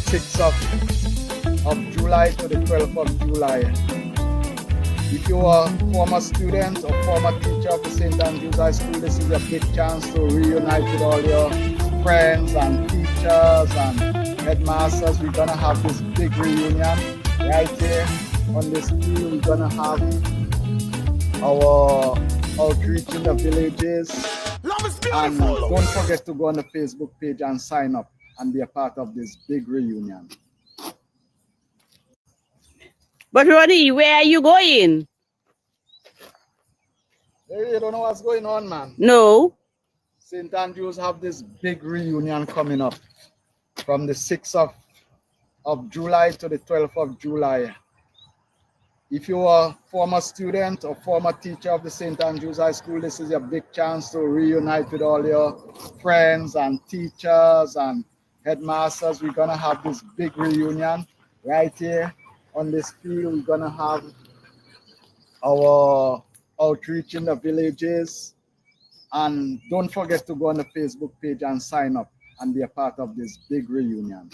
6th of July to the 12th of July. If you are a former student or former teacher of the St. Andrews High School, this is a big chance to reunite with all your friends and teachers and headmasters. We're going to have this big reunion right here on this field. We're going to have our outreach in the villages. And don't forget to go on the Facebook page and sign up and be a part of this big reunion. But Ronnie, where are you going? Hey, you don't know what's going on, man? No. St. Andrews have this big reunion coming up from the 6th of July to the 12th of July. If you are a former student or former teacher of the St. Andrews High School, this is a big chance to reunite with all your friends and teachers and headmasters. We're going to have this big reunion right here on this field. We're going to have our outreach in the villages. And don't forget to go on the Facebook page and sign up and be a part of this big reunion.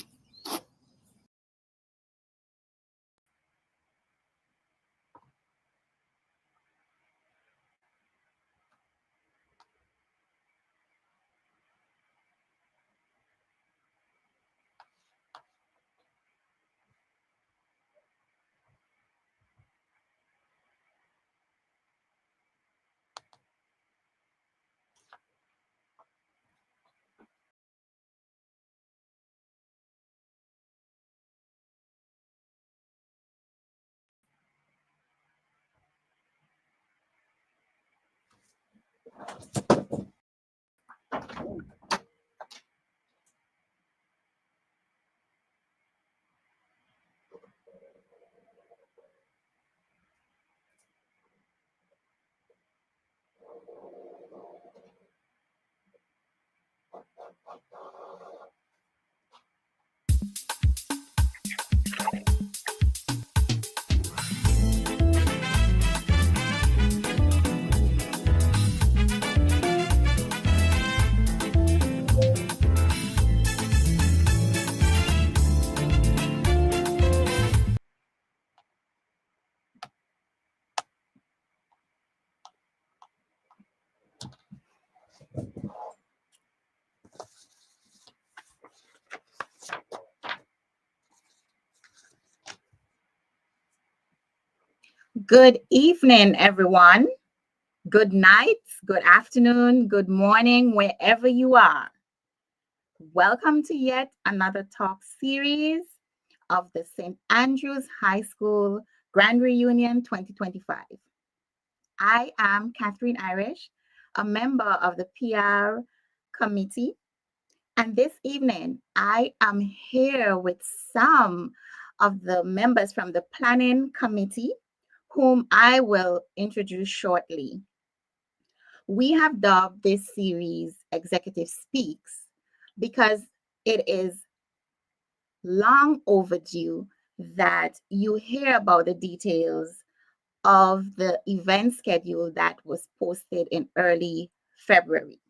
Good evening, everyone. Good night, good afternoon, good morning, wherever you are. Welcome to yet another talk series of the St. Andrews High School Grand Reunion 2025. I am Catherine Irish, a member of the PR committee. And this evening, I am here with some of the members from the planning committee, whom I will introduce shortly. We have dubbed this series Executive Speaks because it is long overdue that you hear about the details of the event schedule that was posted in early February.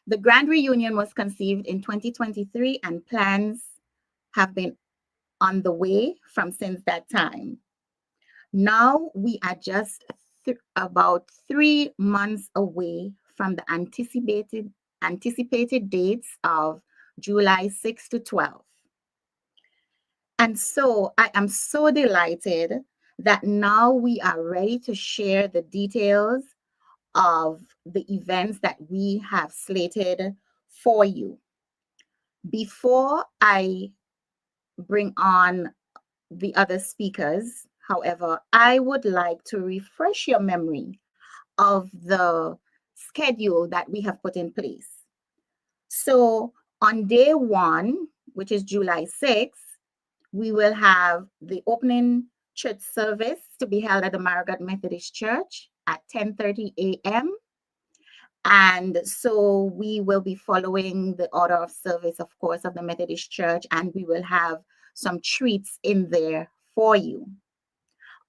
The Grand Reunion was conceived in 2023 and plans have been on the way from since that time. Now we are just about 3 months away from the anticipated dates of July 6 to 12. And so I am so delighted that now we are ready to share the details of the events that we have slated for you. Before I bring on the other speakers, however, I would like to refresh your memory of the schedule that we have put in place. So on day 1, which is July 6th, we will have the opening church service to be held at the Marigot Methodist Church at 10:30 a.m. And so we will be following the order of service, of course, of the Methodist Church, and we will have some treats in there for you.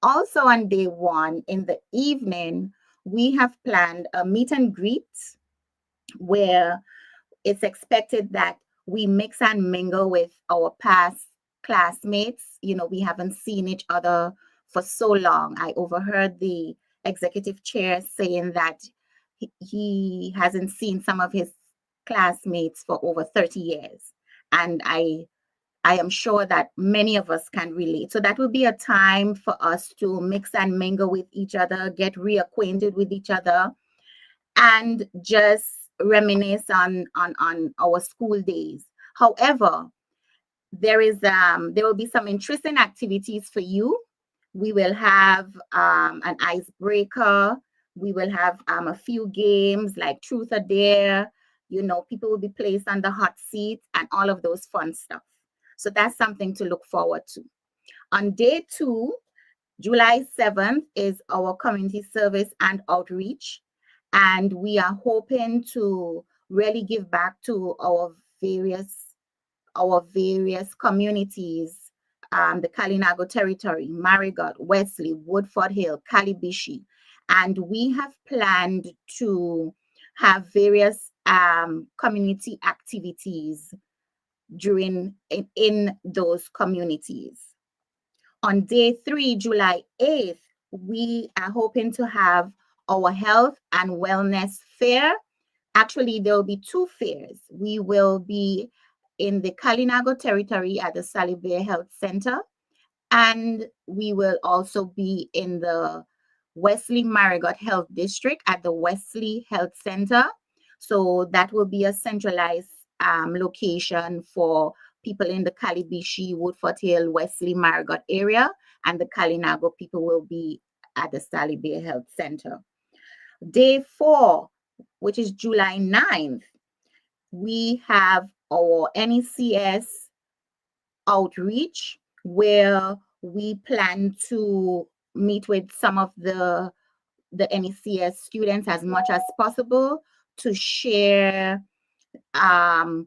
Also on day 1, in the evening, we have planned a meet and greet where it's expected that we mix and mingle with our past classmates. You know, we haven't seen each other for so long. I overheard the executive chair saying that he hasn't seen some of his classmates for over 30 years. And I am sure that many of us can relate. So that will be a time for us to mix and mingle with each other, get reacquainted with each other, and just reminisce on our school days. However, there will be some interesting activities for you. We will have an icebreaker. We will have a few games like truth or dare. You know, people will be placed on the hot seat and all of those fun stuff. So that's something to look forward to. On day 2, July 7th, is our community service and outreach. And we are hoping to really give back to our various communities, the Kalinago territory, Marigot, Wesley, Woodford Hill, Kalibishi. And we have planned to have various community activities in those communities. On day 3, July 8th, we are hoping to have our health and wellness fair. Actually, there will be 2 fairs. We will be in the Kalinago territory at the Sally Bear Health Center, and we will also be in the Wesley Marigot Health District at the Wesley Health Center. So that will be a centralized location for people in the Kalibishi, Woodford Hill, Wesley, Marigot area, and the Kalinago people will be at the Sally Bear Health Center. Day 4, which is July 9th, we have our NECS outreach, where we plan to meet with some of the NECS students as much as possible to share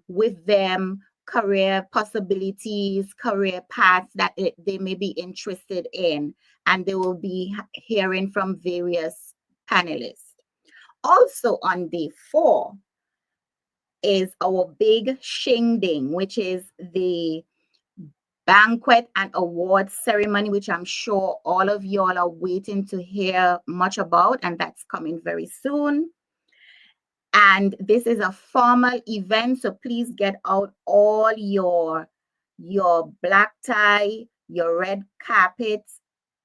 with them career possibilities, career paths that they may be interested in, and they will be hearing from various panelists. Also on day 4 is our big Shingding, which is the banquet and award ceremony, which I'm sure all of y'all are waiting to hear much about, and that's coming very soon. And this is a formal event, so please get out all your black tie, your red carpet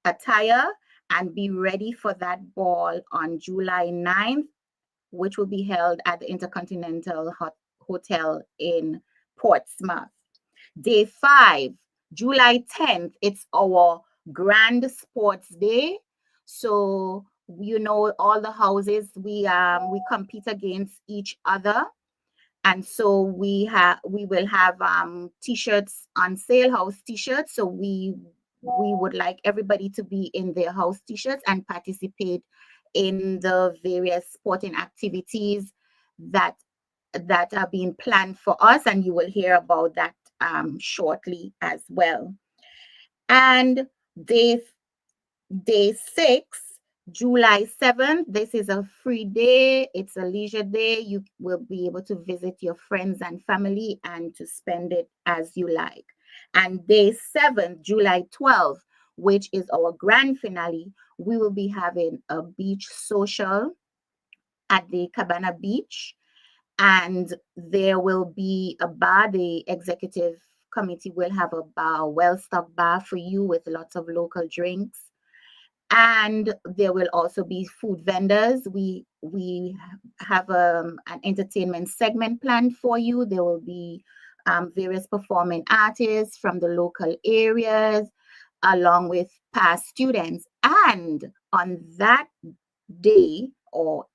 attire, and be ready for that ball on July 9th, which will be held at the Intercontinental Hotel in Portsmouth. Day 5, July 10th, it's our Grand Sports Day. So, you know, all the houses, we compete against each other. And so we will have t-shirts on sale, house t-shirts. So we would like everybody to be in their house t-shirts and participate in the various sporting activities that are being planned for us, and you will hear about that shortly as well. And day 6, July 7th, this is a free day. It's a leisure day. You will be able to visit your friends and family and to spend it as you like. And day 7th, July 12th, which is our grand finale, we will be having a beach social at the Cabana Beach. And there will be a bar. The executive committee will have a bar, a well-stocked bar for you with lots of local drinks. And there will also be food vendors. We have an entertainment segment planned for you. There will be various performing artists from the local areas, along with past students. And on that day or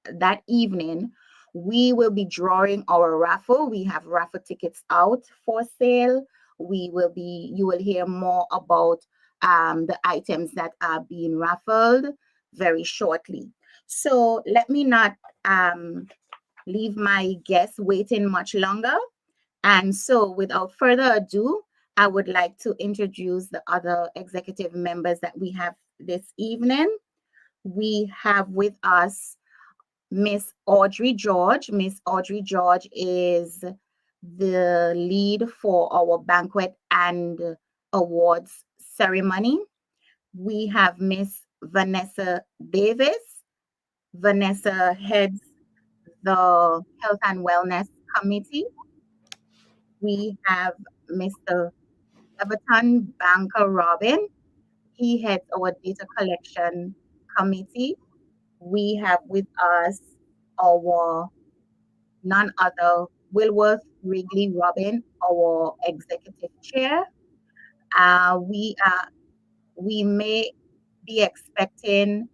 that evening, we will be drawing our raffle. We have raffle tickets out for sale. You will hear more about the items that are being raffled very shortly. So let me not leave my guests waiting much longer. And so without further ado, I would like to introduce the other executive members that we have this evening. We have with us Miss Audrey George. Miss Audrey George is the lead for our banquet and awards ceremony. We have Miss Vanessa Davis. Vanessa heads the Health and Wellness Committee. We have Mr. Everton Banker Robin. He heads our data collection committee. We have with us our none other Wilworth Wrigley Robin, our executive chair. We may be expecting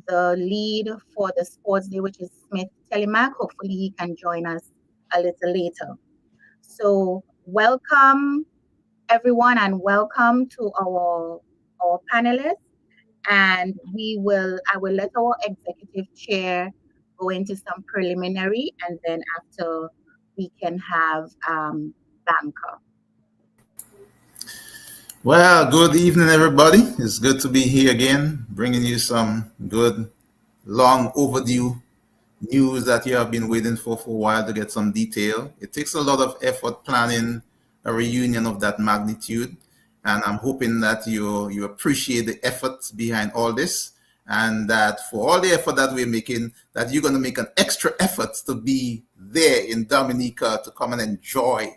the lead for the sports day, which is Smith Telemac. Hopefully, he can join us a little later. So, welcome everyone, and welcome to our panelists. And I will let our executive chair go into some preliminary, and then after we can have Banker. Well, good evening, everybody. It's good to be here again, bringing you some good, long overdue news that you have been waiting for a while to get some detail. It takes a lot of effort planning a reunion of that magnitude, and I'm hoping that you appreciate the efforts behind all this, and that for all the effort that we're making, that you're going to make an extra effort to be there in Dominica to come and enjoy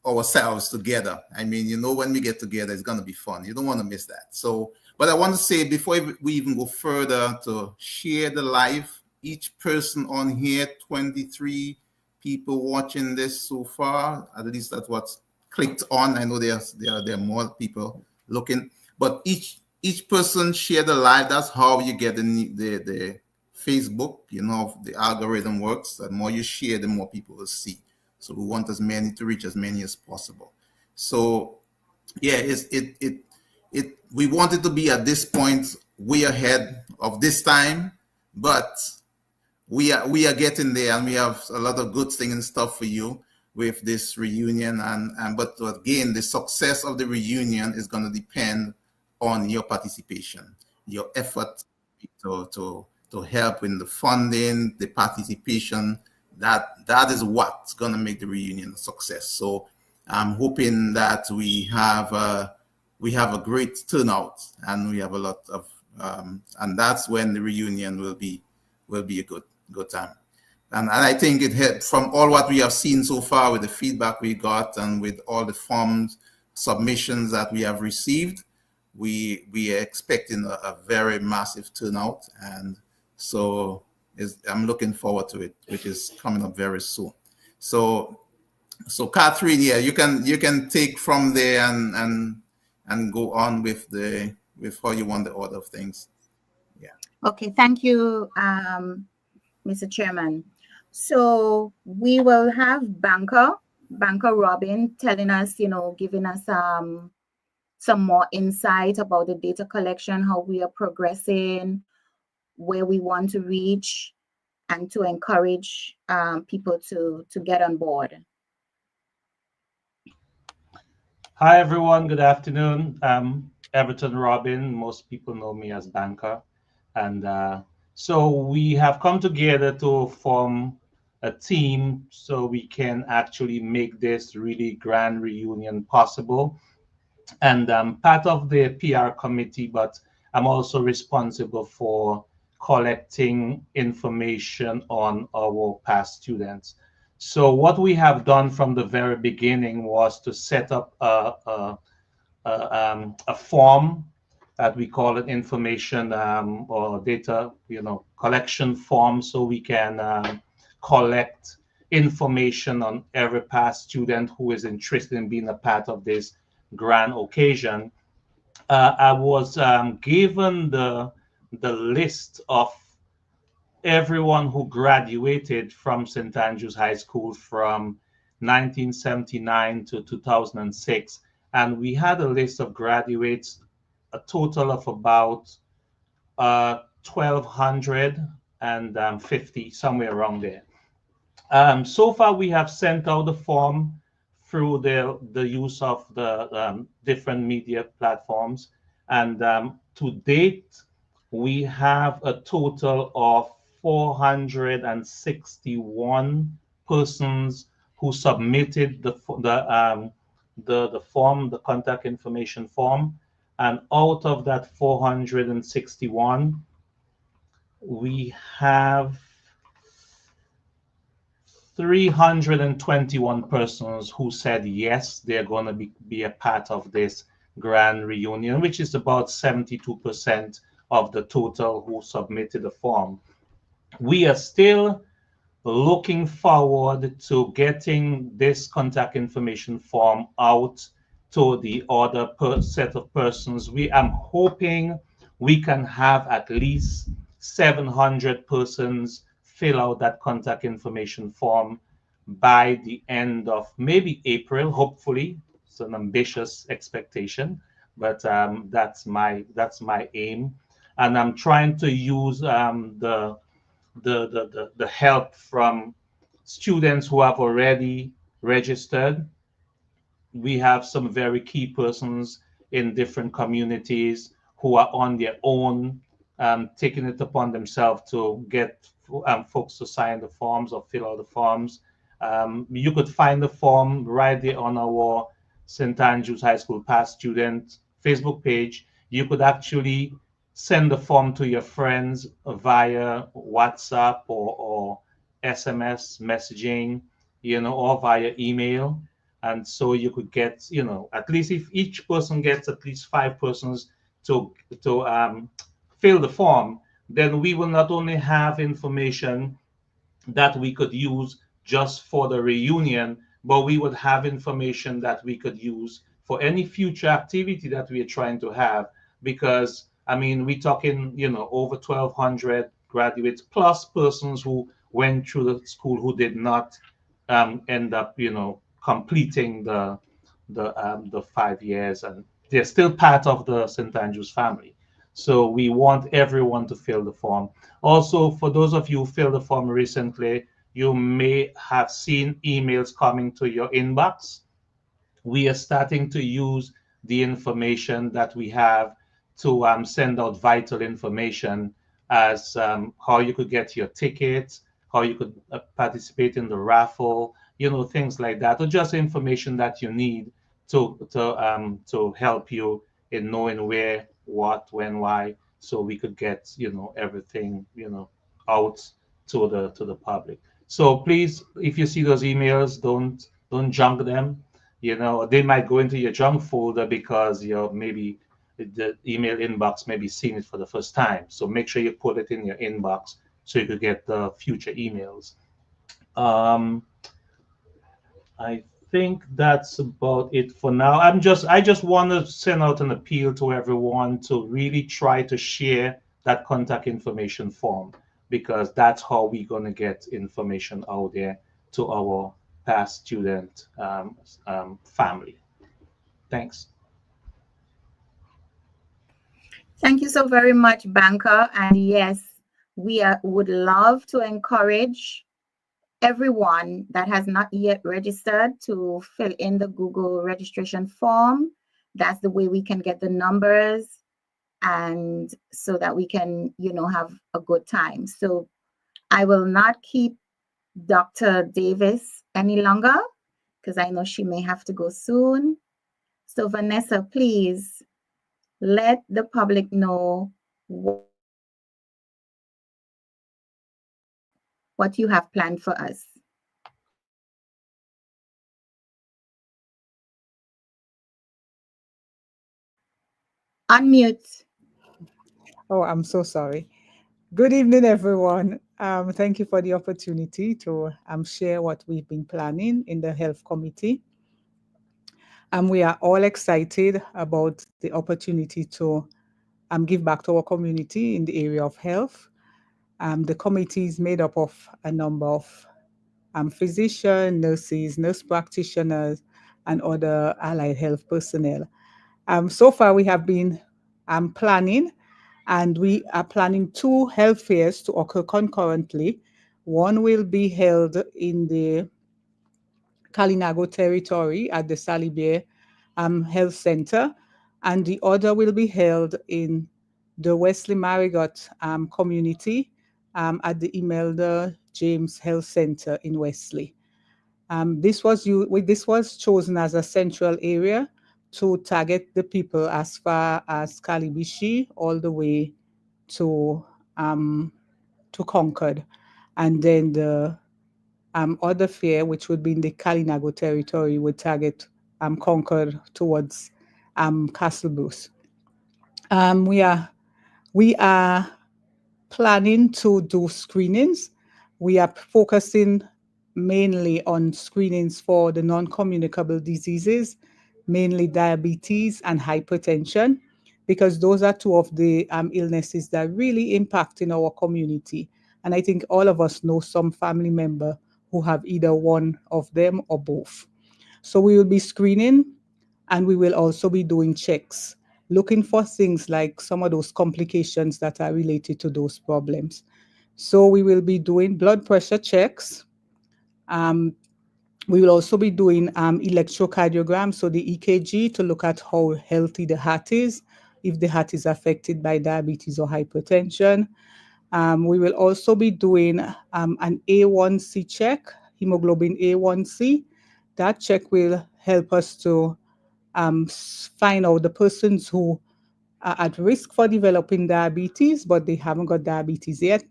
ourselves together. I mean, when we get together, it's going to be fun. You don't want to miss that. So, but I want to say before we even go further, to share the live, each person on here, 23 people watching this so far, at least that's what's clicked on. I know there are more people looking, but each person share the live. That's how you get the Facebook, the algorithm works. The more you share, the more people will see. So we want to reach as many as possible. So yeah, we wanted to be at this point way ahead of this time, but we are getting there, and we have a lot of good things and stuff for you with this reunion. But again, the success of the reunion is going to depend on your participation, your effort to help in the funding, the participation. That is what's going to make the reunion a success. So I'm hoping that we have a great turnout, and we have a lot of and that's when the reunion will be a good time. And I think it had, from all what we have seen so far with the feedback we got and with all the forms submissions that we have received, we are expecting a very massive turnout, and so I'm looking forward to it, which is coming up very soon. So Catherine, yeah, you can take from there and go on with how you want the order of things. Yeah. Okay, thank you, Mr. Chairman. So we will have Banker Robin telling us, giving us some more insight about the data collection, how we are progressing, where we want to reach, and to encourage people to get on board. Hi, everyone. Good afternoon. I'm Everton Robin. Most people know me as Banker. And so we have come together to form a team so we can actually make this really grand reunion possible. And I'm part of the PR committee, but I'm also responsible for collecting information on our past students. So what we have done from the very beginning was to set up a form that we call an information or data, collection form, so we can collect information on every past student who is interested in being a part of this grand occasion. I was given the list of everyone who graduated from St. Andrews High School from 1979 to 2006. And we had a list of graduates, a total of about 1,250, somewhere around there. So far, we have sent out the form through the use of the different media platforms. And to date, we have a total of 461 persons who submitted the form, the contact information form, and out of that 461, we have 321 persons who said yes, they're going to be a part of this grand reunion, which is about 72% of the total who submitted the form. We are still looking forward to getting this contact information form out to the other set of persons. I'm hoping we can have at least 700 persons fill out that contact information form by the end of maybe April, hopefully. It's an ambitious expectation, but that's my aim. And I'm trying to use the help from students who have already registered. We have some very key persons in different communities who are on their own, taking it upon themselves to get folks to sign the forms or fill out the forms. You could find the form right there on our St. Andrews High School past student Facebook page. You could actually send the form to your friends via WhatsApp or SMS messaging, or via email. And so you could get, at least if each person gets at least 5 persons to fill the form, then we will not only have information that we could use just for the reunion, but we would have information that we could use for any future activity that we are trying to have. Because, we're talking, over 1,200 graduates plus persons who went through the school who did not end up, completing the 5 years, and they're still part of the St. Andrews family. So we want everyone to fill the form. Also, for those of you who filled the form recently, you may have seen emails coming to your inbox. We are starting to use the information that we have to send out vital information as how you could get your tickets, how you could participate in the raffle, things like that, or just information that you need to help you in knowing where, what, when, why, so we could get everything out to the public. So please, if you see those emails, don't junk them. They might go into your junk folder because maybe the email inbox may be seeing it for the first time. So make sure you put it in your inbox so you could get the future emails. I think that's about it for now. I just want to send out an appeal to everyone to really try to share that contact information form, because that's how we're going to get information out there to our past student family. Thanks. Thank you so very much, Banker. And yes, we would love to encourage everyone that has not yet registered to fill in the Google registration form. That's the way we can get the numbers, and so that we can, have a good time. So I will not keep Dr. Davis any longer because I know she may have to go soon. So Vanessa, please let the public know what you have planned for us. Unmute. Oh, I'm so sorry. Good evening, everyone. Thank you for the opportunity to share what we've been planning in the Health Committee. We are all excited about the opportunity to give back to our community in the area of health. The committee is made up of a number of physicians, nurses, nurse practitioners, and other allied health personnel. So far, we have been planning, and we are planning 2 health fairs to occur concurrently. One will be held in the Kalinago territory at the Salibier Health Center, and the other will be held in the Wesley Marigot community at the Imelda James Health Center in Wesley. This was chosen as a central area to target the people as far as Kalibishi all the way to Concord, and then the other fair, which would be in the Kalinago territory, would target Concord towards Castle Bruce. We are planning to do screenings. We are focusing mainly on screenings for the non-communicable diseases, mainly diabetes and hypertension, because those are two of the illnesses that really impact in our community. And I think all of us know some family member who have either one of them or both. So we will be screening, and we will also be doing checks, looking for things like some of those complications that are related to those problems. So we will be doing blood pressure checks. We will also be doing electrocardiogram, so the EKG, to look at how healthy the heart is, if the heart is affected by diabetes or hypertension. We will also be doing an A1C check, hemoglobin A1C. That check will help us to find out the persons who are at risk for developing diabetes, but they haven't got diabetes yet,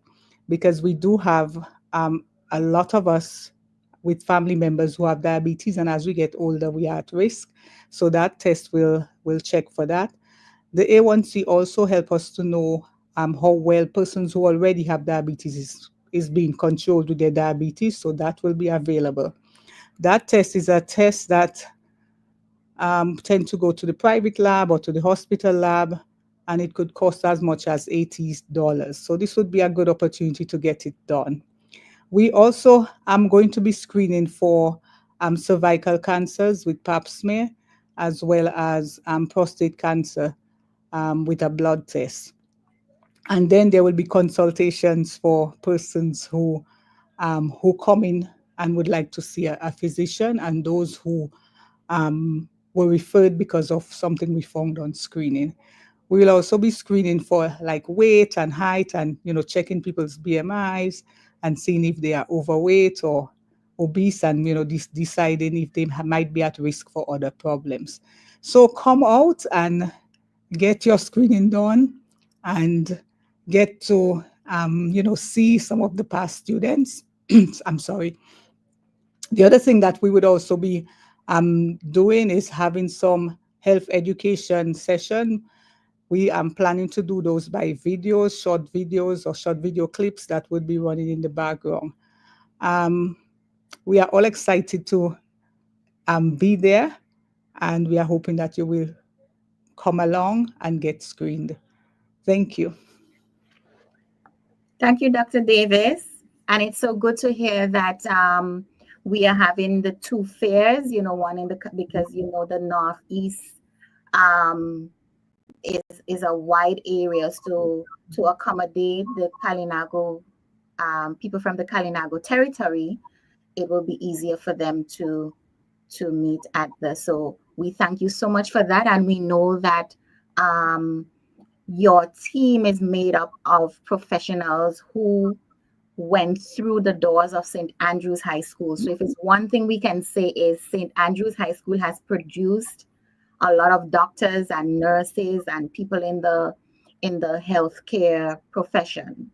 because we do have a lot of us with family members who have diabetes, and as we get older, we are at risk. So that test will check for that. The A1C also help us to know how well persons who already have diabetes is being controlled with their diabetes, so that will be available. That test is a test that tend to go to the private lab or to the hospital lab, and it could cost as much as $80. So this would be a good opportunity to get it done. We also am going to be screening for cervical cancers with pap smear, as well as prostate cancer with a blood test. And then there will be consultations for persons who come in and would like to see a physician, and those who were referred because of something we found on screening. We will also be screening for like weight and height, and checking people's BMIs and seeing if they are overweight or obese, and deciding if they might be at risk for other problems. So come out and get your screening done, and get to see some of the past students. I'm sorry. The other thing that we would also be doing is having some health education session. We are planning to do those by videos, short videos, or short video clips that would be running in the background. We are all excited to be there, and we are hoping that you will come along and get screened. Thank you. Thank you, Dr. Davis. And it's so good to hear that we are having the two fairs, one in because the Northeast is a wide area, so to accommodate the Kalinago people from the Kalinago territory, it will be easier for them to meet at so we thank you so much for that, and we know that your team is made up of professionals who went through the doors of St. Andrews High School. So if it's one thing we can say is St. Andrews High School has produced a lot of doctors and nurses and people in the healthcare profession.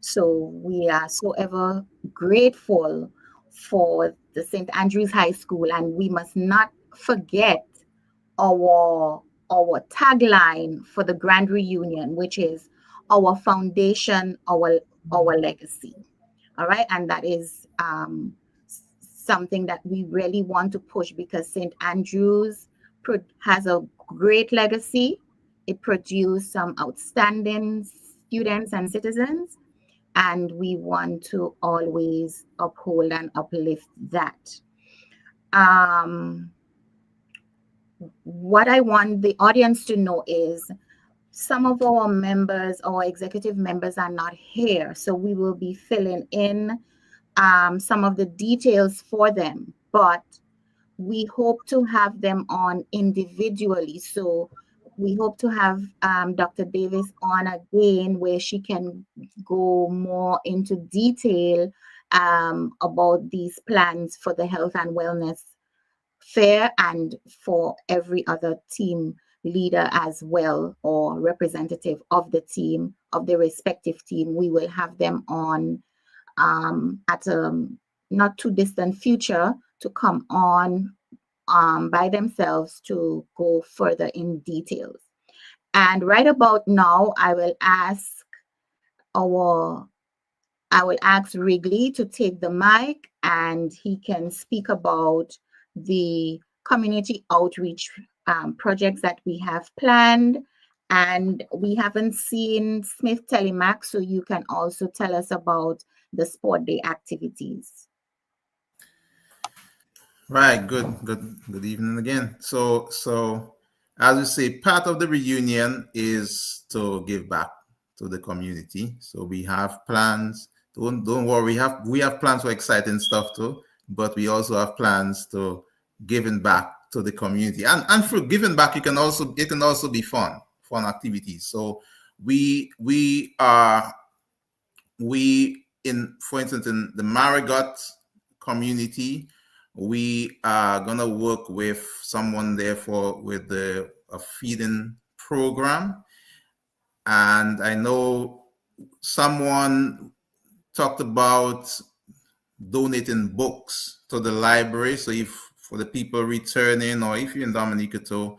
So we are so ever grateful for the St. Andrews High School, and we must not forget our tagline for the Grand Reunion, which is our foundation, our legacy. All right, and that is something that we really want to push, because St. Andrews has a great legacy. It produced some outstanding students and citizens, and we want to always uphold and uplift that. What I want the audience to know is some of our members, our executive members, are not here, so we will be filling in some of the details for them, but we hope to have them on individually. So we hope to have Dr. Davis on again, where she can go more into detail about these plans for the health and wellness fair and for every other team leader as well, or representative of the team, of the respective team. We will have them on at a not too distant future to come on by themselves to go further in details. And right about now, I will ask Wrigley to take the mic, and he can speak about the community outreach projects that we have planned. And we haven't seen Smith Telemac, so you can also tell us about the sport day activities. Right. Good evening again. So as you say, part of the reunion is to give back to the community. So we have plans. Don't worry. We have plans for exciting stuff too, but we also have plans to giving back to the community. And for giving back, it can also be fun activities. So for instance, in the Marigot community, we are gonna work with someone there with a feeding program. And I know someone talked about donating books to the library. So if for the people returning, or if you're in Dominica, to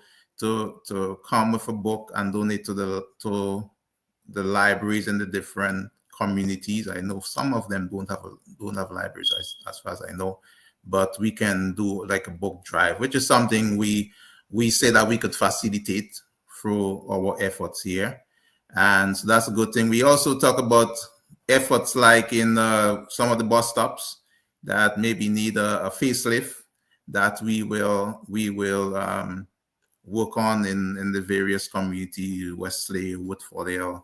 come with a book and donate to the libraries in the different communities. I know some of them don't have libraries as far as I know, but we can do like a book drive, which is something we say that we could facilitate through our efforts here. And so that's a good thing. We also talk about efforts like in some of the bus stops that maybe need a facelift, that we will work on in the various community, Wesley, Woodfordale.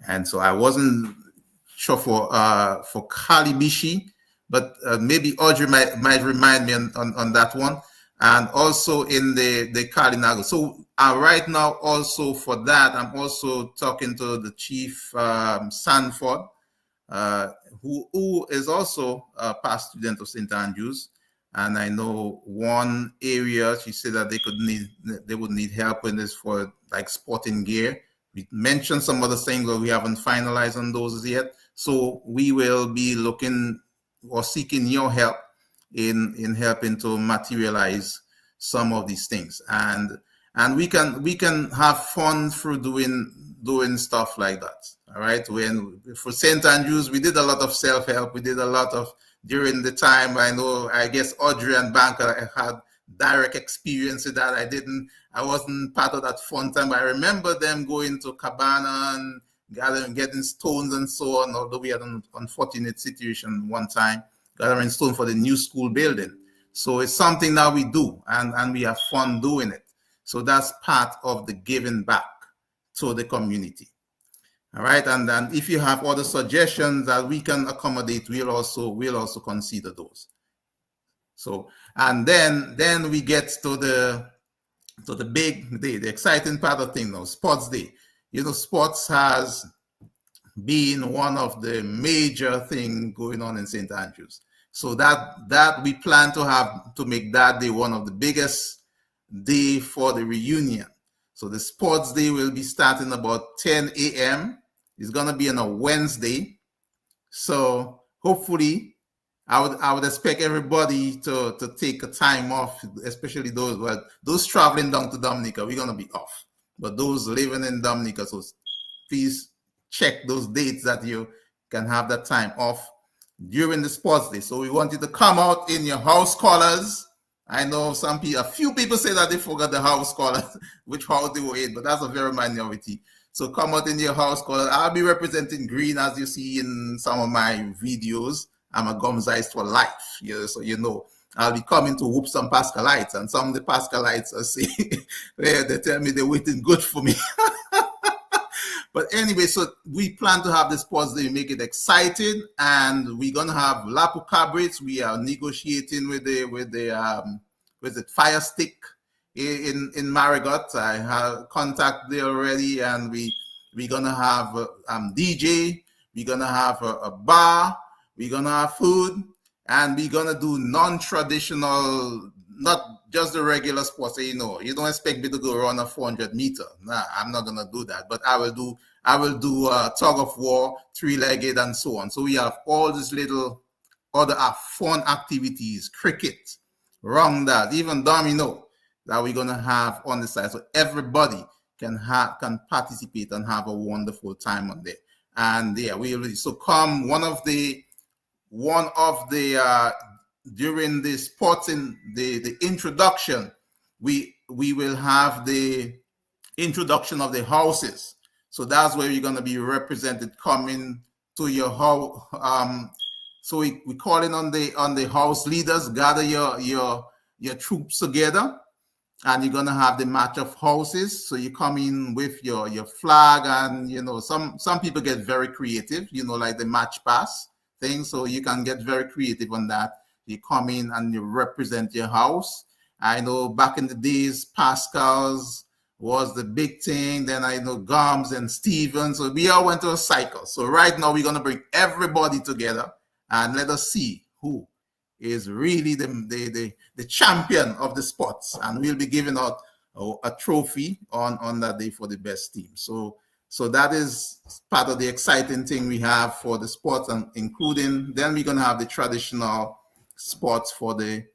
And so I wasn't sure for Kalibishi, but maybe Audrey might remind me on that one. And also in the Kalinago. So right now, also for that, I'm also talking to the Chief Sanford, who is also a past student of St. Andrews. And I know one area she said that they would need help in this for like sporting gear. We mentioned some other things, but we haven't finalized on those yet. So we will be looking or seeking your help in helping to materialize some of these things. And we can have fun through doing stuff like that. All right. For St. Andrews, we did a lot of self-help. We did a lot of, during the time, I guess Audrey and Banker had direct experience with that. I wasn't part of that fun time, but I remember them going to Cabana and getting stones and so on, although we had an unfortunate situation one time, gathering stone for the new school building. So it's something that we do, and we have fun doing it. So that's part of the giving back to the community. All right, and then if you have other suggestions that we can accommodate, we'll also consider those. So, and then we get to the big day, the exciting part of things now, Sports Day. You know, sports has been one of the major things going on in St. Andrews. So that we plan to make that day one of the biggest day for the reunion. So the Sports Day will be starting about 10 a.m. It's gonna be on a Wednesday. So hopefully, I would expect everybody to take a time off, especially those traveling down to Dominica. We're gonna be off, but those living in Dominica, so please check those dates that you can have that time off during the Sports Day. So we want you to come out in your house colors. I know a few people say that they forgot the house colors, which house they were in, but that's a very minority. So come out in your house colors. I'll be representing green, as you see in some of my videos. I'm a Gumzais for life, so you know. I'll be coming to whoop some Pascalites, and some of the Pascalites are saying, they tell me they're waiting good for me. But anyway, so we plan to have the Sports Day, make it exciting, and we're gonna have Lapu Cabrits. We are negotiating with the Fire Stick in Marigot. I have contact there already, and we're gonna have DJ. We're gonna have a bar. we're gonna have food, and we're gonna do non-traditional, not just the regular sports. You know, you don't expect me to go run a 400 meter. Nah, I'm not gonna do that. But I will do tug of war, three-legged, and so on. So we have all these little other fun activities, cricket, rounders, even domino that we're gonna have on the side, so everybody can participate and have a wonderful time on there. And yeah, we will. So come one of the during the sporting the introduction, we will have the introduction of the houses. So that's where you're going to be represented coming to your house. So we calling on the house leaders, gather your troops together, and you're gonna have the match of houses. So you come in with your flag, and you know some people get very creative, you know, like the match pass thing. So you can get very creative on that. You come in and you represent your house. I know back in the days, Pascal's was the big thing. Then I know Gomes and Stevens. So we all went to a cycle. So right now we're gonna bring everybody together and let us see who is really the champion of the sports, and we'll be giving out a trophy on that day for the best team. So that is part of the exciting thing we have for the sports, and including then we're gonna have the traditional sports for the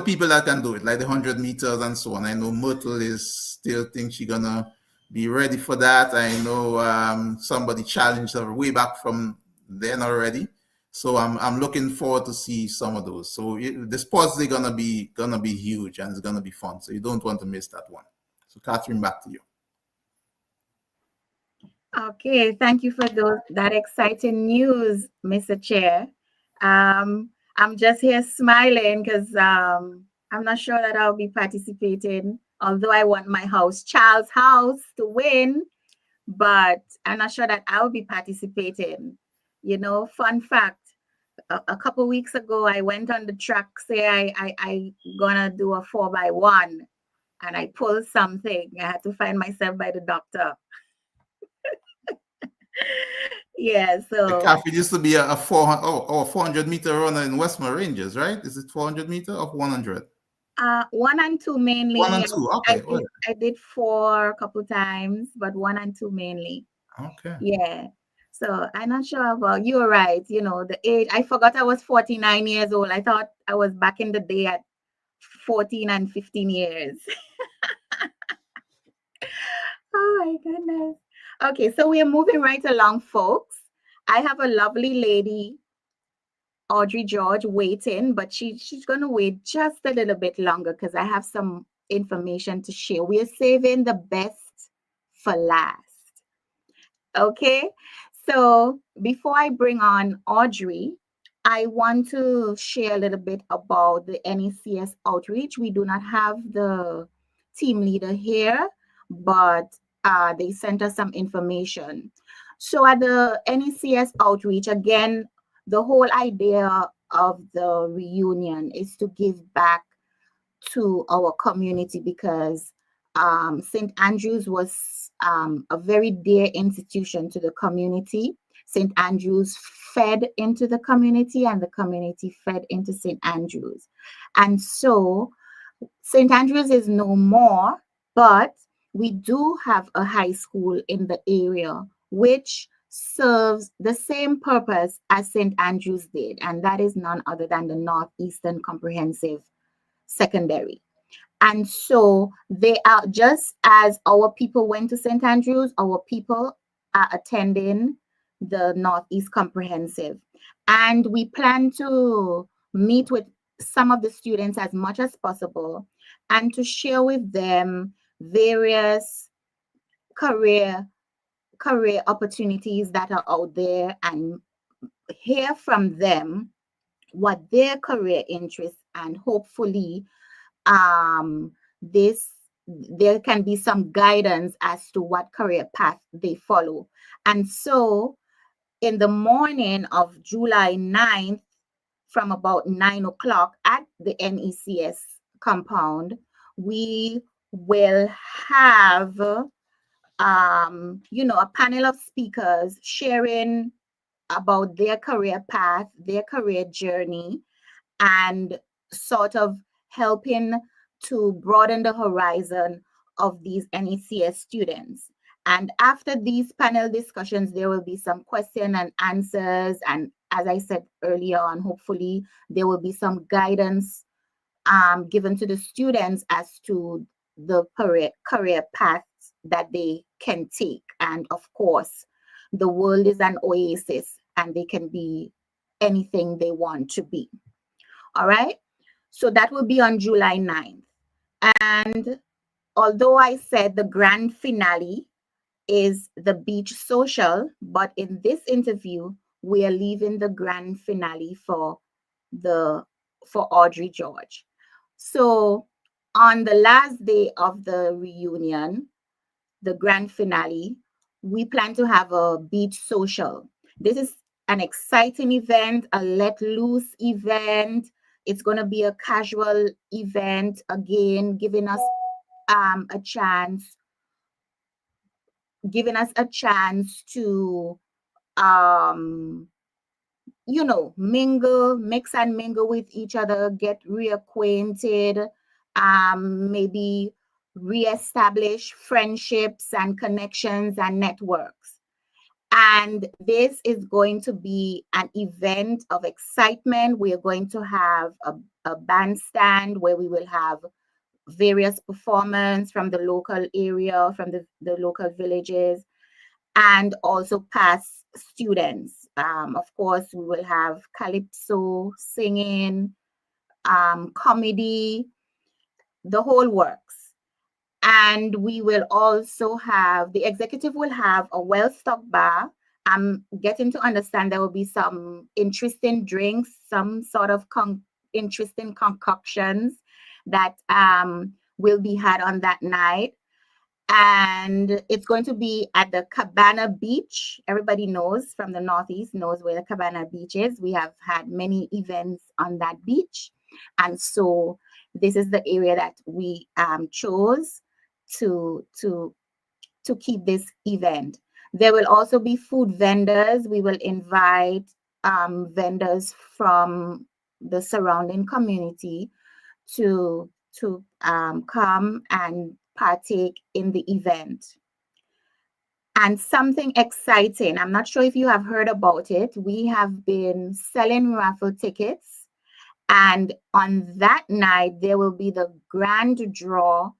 people that can do it, like the 100 meters and so on. I know Myrtle is still thinks she's gonna be ready for that. I know somebody challenged her way back from then already. So I'm looking forward to see some of those. So the sports are gonna be huge, and it's gonna be fun. So you don't want to miss that one. So Catherine, back to you. Okay, thank you for that exciting news, Mr. Chair. I'm just here smiling because I'm not sure that I'll be participating, although I want my house, Charles House, to win, but I'm not sure that I'll be participating. You know, fun fact, a couple weeks ago, I went on the track, say I gonna do a 4x1, and I pulled something. I had to find myself by the doctor. Yeah, so Catherine used to be a 400 meter runner in Westmore Rangers, right? Is it 400 meter or 100? 1 and 2 mainly. 1 and 2, okay. I did 4 a couple times, but 1 and 2 mainly. Okay. Yeah. So I'm not sure about, you're right. You know, the age, I forgot I was 49 years old. I thought I was back in the day at 14 and 15 years. Oh my goodness. Okay, so we are moving right along, folks. I have a lovely lady, Audrey George, waiting, but she's going to wait just a little bit longer because I have some information to share. We are saving the best for last. Okay, so before I bring on Audrey, I want to share a little bit about the NECS outreach. We do not have the team leader here, but they sent us some information. So at the NECS outreach, again, the whole idea of the reunion is to give back to our community because St. Andrews was a very dear institution to the community. St. Andrews fed into the community, and the community fed into St. Andrews. And so St. Andrews is no more, but we do have a high school in the area which serves the same purpose as St. Andrews did, and that is none other than the Northeastern Comprehensive Secondary. And so they are, just as our people went to St. Andrews, our people are attending the Northeast Comprehensive. And we plan to meet with some of the students as much as possible and to share with them various career opportunities that are out there and hear from them what their career interests, and hopefully there can be some guidance as to what career path they follow. And so in the morning of July 9th, from about 9 o'clock at the NECS compound, we will have a panel of speakers sharing about their career path, their career journey, and sort of helping to broaden the horizon of these NECS students. And after these panel discussions, there will be some question and answers. And as I said earlier on, hopefully there will be some guidance given to the students as to the career paths that they can take. And of course, the world is an oasis and they can be anything they want to be. All right. So that will be on July 9th. And although I said the grand finale is the beach social, but in this interview, we are leaving the grand finale for Audrey George. So on the last day of the reunion, the grand finale, we plan to have a beach social. This is an exciting event, a let loose event. It's going to be a casual event, again, giving us a chance to mix and mingle with each other, get reacquainted, maybe reestablish friendships and connections and networks. And this is going to be an event of excitement. We are going to have a bandstand where we will have various performance from the local area, from the local villages, and also past students. Of course, we will have calypso, singing, comedy, the whole works. And we will also have, the executive will have a well-stocked bar. I'm getting to understand there will be some interesting drinks, some sort of interesting concoctions that will be had on that night. And it's going to be at the Cabana Beach. Everybody knows from the Northeast knows where the Cabana Beach is. We have had many events on that beach. And so this is the area that we chose to keep this event. There will also be food vendors. We will invite vendors from the surrounding community to come and partake in the event. And something exciting, I'm not sure if you have heard about it, we have been selling raffle tickets, and on that night there will be the grand draw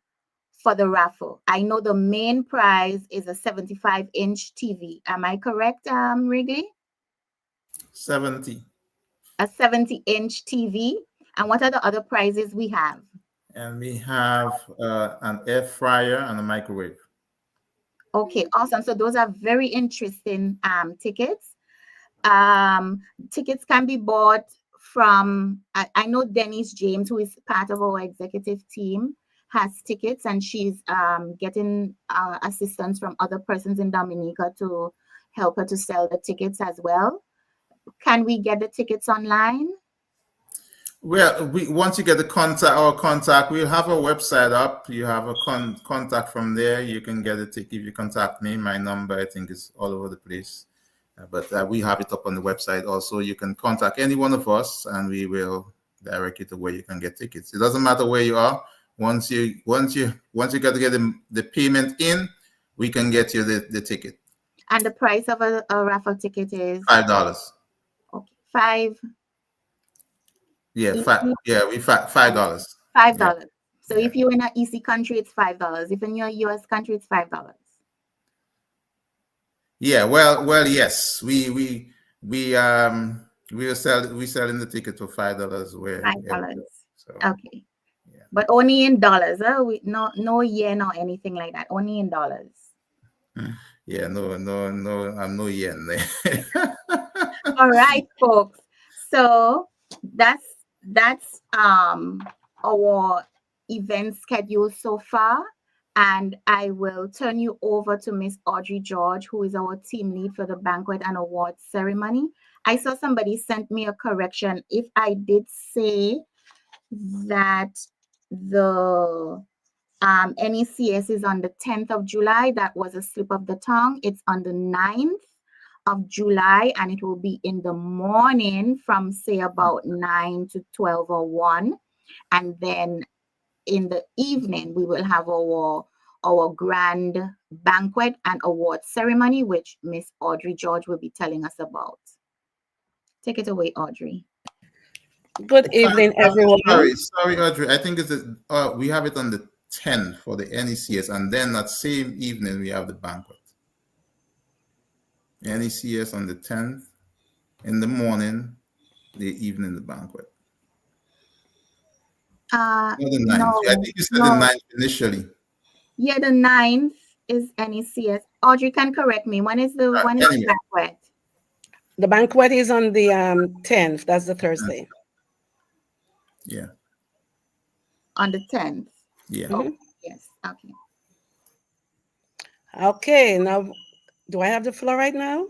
for the raffle. I know the main prize is a 75-inch TV. Am I correct, Wrigley? 70. A 70-inch TV. And what are the other prizes we have? And we have an air fryer and a microwave. Okay, awesome. So those are very interesting tickets. Tickets can be bought from, I know Denise James, who is part of our executive team, has tickets, and she's getting assistance from other persons in Dominica to help her to sell the tickets as well. Can we get the tickets online? Well, once you get the contact, we'll have a website up. You have a contact from there. You can get a ticket. If you contact me, my number, I think, is all over the place. But we have it up on the website also. You can contact any one of us, and we will direct you to where you can get tickets. It doesn't matter where you are. Once you get to get the payment in, we can get you the ticket. And the price of a raffle ticket is $5. Okay, $5. Yeah, EC? $5. $5. Yeah. So if you're in an EC country, it's $5. If in your US country, it's $5. Yeah, well, yes. We are selling the ticket for $5 where $5. So, okay. Yeah. But only in dollars. No yen or anything like that. Only in dollars. Yeah, no, I'm no yen there. All right, folks. So that's our event schedule so far. And I will turn you over to Miss Audrey George, who is our team lead for the banquet and awards ceremony. I saw somebody sent me a correction. If I did say that the NECS is on the 10th of July, that was a slip of the tongue. It's on the 9th of July, and it will be in the morning from say about 9 to 12 or 1. And then in the evening, we will have our grand banquet and award ceremony, which Miss Audrey George will be telling us about. Take it away, Audrey. Good evening, everyone. Sorry, Audrey. I think we have it on the 10th for the NECS, and then that same evening we have the banquet. NECS on the 10th in the morning, the evening the banquet. Not the 9th. No, I think you said the 9th initially. Yeah, the 9th is NECS. Audrey can correct me. When is the banquet? The banquet is on the 10th. That's the Thursday. Yeah. On the 10th. Yeah. Oh, yes. Okay. Okay. Now, do I have the floor right now?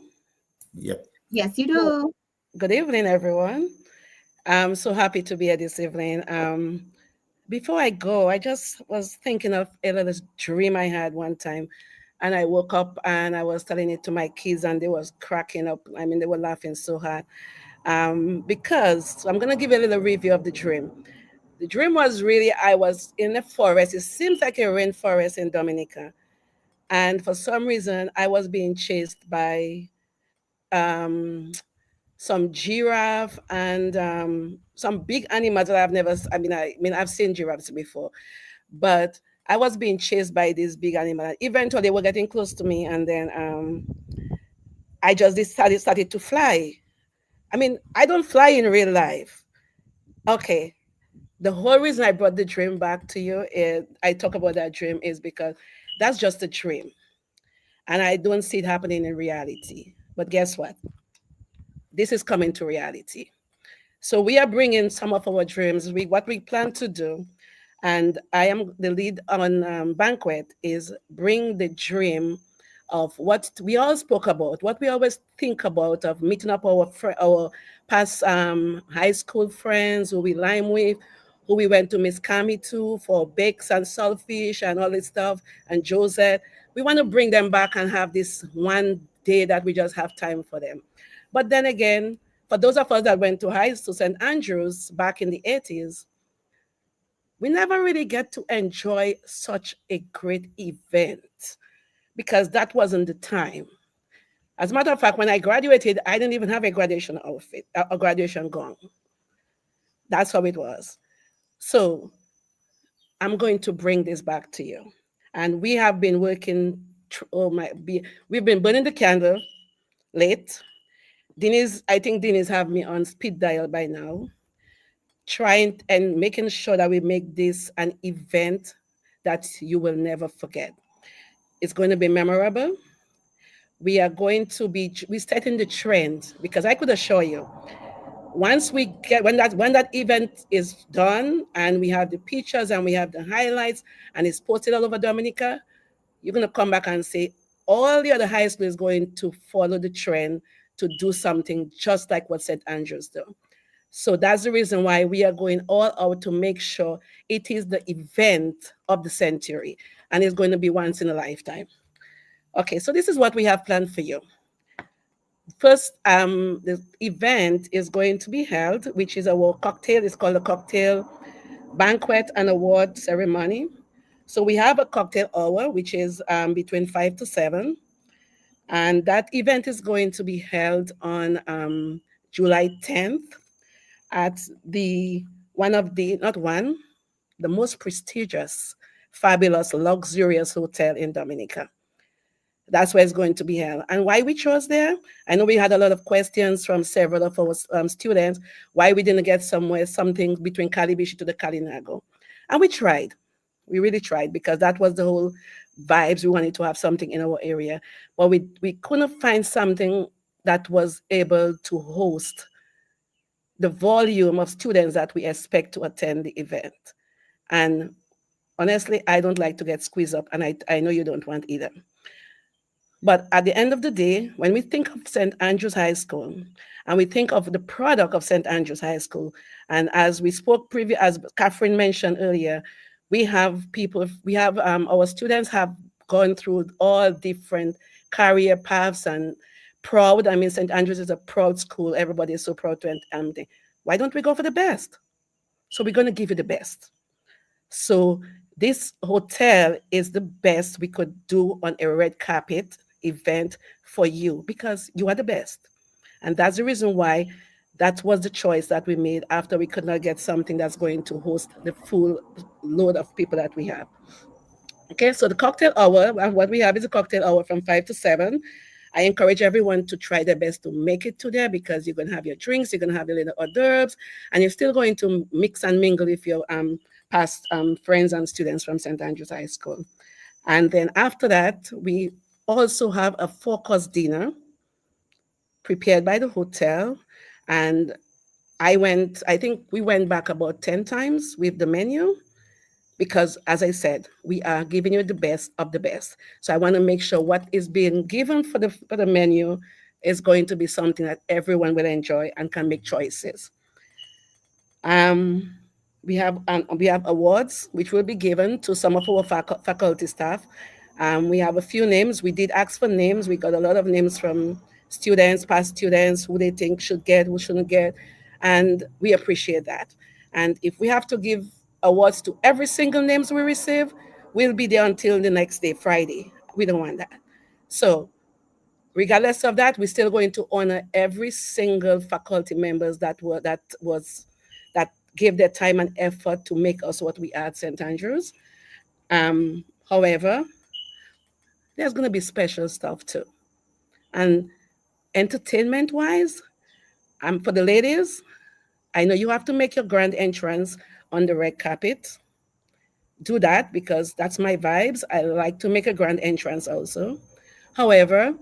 Yep. Yes, you do. Good evening, everyone. I'm so happy to be here this evening. Before I go, I just was thinking of a little dream I had one time. And I woke up and I was telling it to my kids and they was cracking up. I mean, they were laughing so hard. Because I'm going to give you a little review of the dream. The dream was really, I was in a forest. It seems like a rainforest in Dominica. And for some reason, I was being chased by some giraffe and some big animals that I've never, I've seen giraffes before, but I was being chased by these big animals. Eventually, they were getting close to me, and then I just started to fly. I mean, I don't fly in real life. Okay. The whole reason I brought the dream back to you is I talk about that dream is because that's just a dream. And I don't see it happening in reality. But guess what? This is coming to reality. So we are bringing some of our dreams. What we plan to do, and I am the lead on Banquet, is bring the dream of what we all spoke about, what we always think about, of meeting up our past high school friends who we lime with, who we went to Miss Kami to for bakes and saltfish and all this stuff, and Joseph. We want to bring them back and have this one day that we just have time for them. But then again, for those of us that went to high school, St. Andrews, back in the 80s, we never really get to enjoy such a great event because that wasn't the time. As a matter of fact, when I graduated, I didn't even have a graduation outfit, a graduation gown. That's how it was. So I'm going to bring this back to you. And we have been working, we've been burning the candle late. I think Denise have me on speed dial by now, trying and making sure that we make this an event that you will never forget. It's going to be memorable. We're setting the trend because I could assure you, once we get when that event is done and we have the pictures and we have the highlights and it's posted all over Dominica, you're going to come back and say all the other high school is going to follow the trend to do something just like what St. Andrews do. So that's the reason why we are going all out to make sure it is the event of the century and it's going to be once in a lifetime. Okay, so this is what we have planned for you. First, the event is going to be held, which is our cocktail. It's called a cocktail banquet and award ceremony. So we have a cocktail hour, which is between 5 to 7. And that event is going to be held on July 10th at the most prestigious, fabulous, luxurious hotel in Dominica. That's where it's going to be held. And why we chose there? I know we had a lot of questions from several of our students, why we didn't get something between Calibishi to the Kalinago. And we tried. We really tried because that was the whole vibes. We wanted to have something in our area. But we couldn't find something that was able to host the volume of students that we expect to attend the event. And honestly, I don't like to get squeezed up, and I know you don't want either. But at the end of the day, when we think of St. Andrews High School, and we think of the product of St. Andrews High School, and as we spoke as Catherine mentioned earlier, our students have gone through all different career paths and proud. I mean, St. Andrews is a proud school. Everybody is so proud to why don't we go for the best? So we're going to give you the best. So this hotel is the best we could do on a red carpet event for you because you are the best. And that's the reason why that was the choice that we made after we could not get something that's going to host the full load of people that we have. Okay, so the cocktail hour, what we have is a cocktail hour from 5 to 7. I encourage everyone to try their best to make it to there because you're going to have your drinks, you're going to have your little hors d'oeuvres, and you're still going to mix and mingle with your past friends and students from St. Andrews High School. And then after that, we also have a 4-course dinner prepared by the hotel. And I think we went back about 10 times with the menu because, as I said, we are giving you the best of the best. So I want to make sure what is being given for the menu is going to be something that everyone will enjoy and can make choices. We have awards which will be given to some of our faculty staff. We have a few names. We did ask for names. We got a lot of names from students, past students, who they think should get, who shouldn't get, and we appreciate that. And if we have to give awards to every single names we receive, we'll be there until the next day, Friday. We don't want that. So regardless of that, we're still going to honor every single faculty members that gave their time and effort to make us what we are at St. Andrews. However, there's going to be special stuff too. And entertainment-wise, for the ladies, I know you have to make your grand entrance on the red carpet. Do that because that's my vibes. I like to make a grand entrance also. However,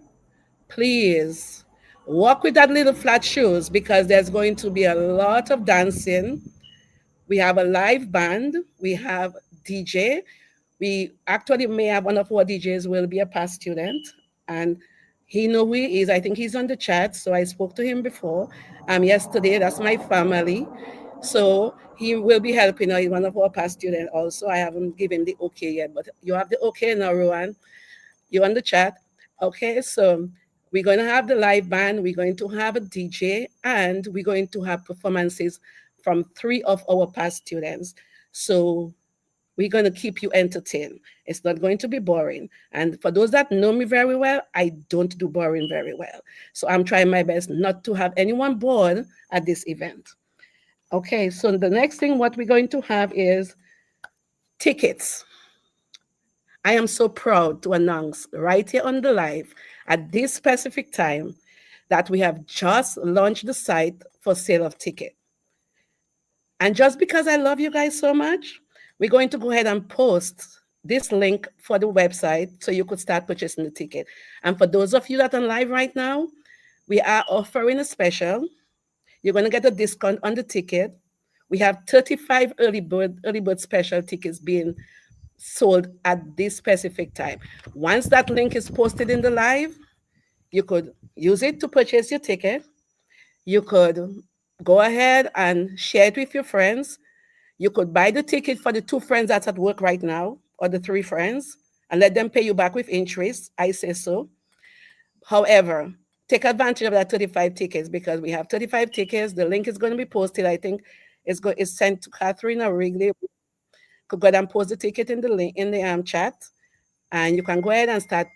please walk with that little flat shoes because there's going to be a lot of dancing. We have a live band. We have DJ. We actually may have one of our DJs will be a past student, and he know who he is. I think he's on the chat, so I spoke to him before. Yesterday, that's my family. So he will be helping us, one of our past students also. I haven't given the okay yet, but you have the okay now, Rowan. You're on the chat. Okay, so we're going to have the live band. We're going to have a DJ, and we're going to have performances from 3 of our past students. So we're going to keep you entertained. It's not going to be boring. And for those that know me very well, I don't do boring very well. So I'm trying my best not to have anyone bored at this event. Okay, so the next thing what we're going to have is tickets. I am so proud to announce right here on the live at this specific time that we have just launched the site for sale of tickets. And just because I love you guys so much, we're going to go ahead and post this link for the website so you could start purchasing the ticket. And for those of you that are live right now, we are offering a special. You're going to get a discount on the ticket. We have 35 early bird special tickets being sold at this specific time. Once that link is posted in the live, you could use it to purchase your ticket. You could go ahead and share it with your friends. You could buy the ticket for the 2 friends that's at work right now, or the 3 friends, and let them pay you back with interest. I say so. However, take advantage of that 35 tickets because we have 35 tickets. The link is going to be posted. I think it's sent to Catherine or Wrigley. Could go ahead and post the ticket in the link in the chat, and you can go ahead and start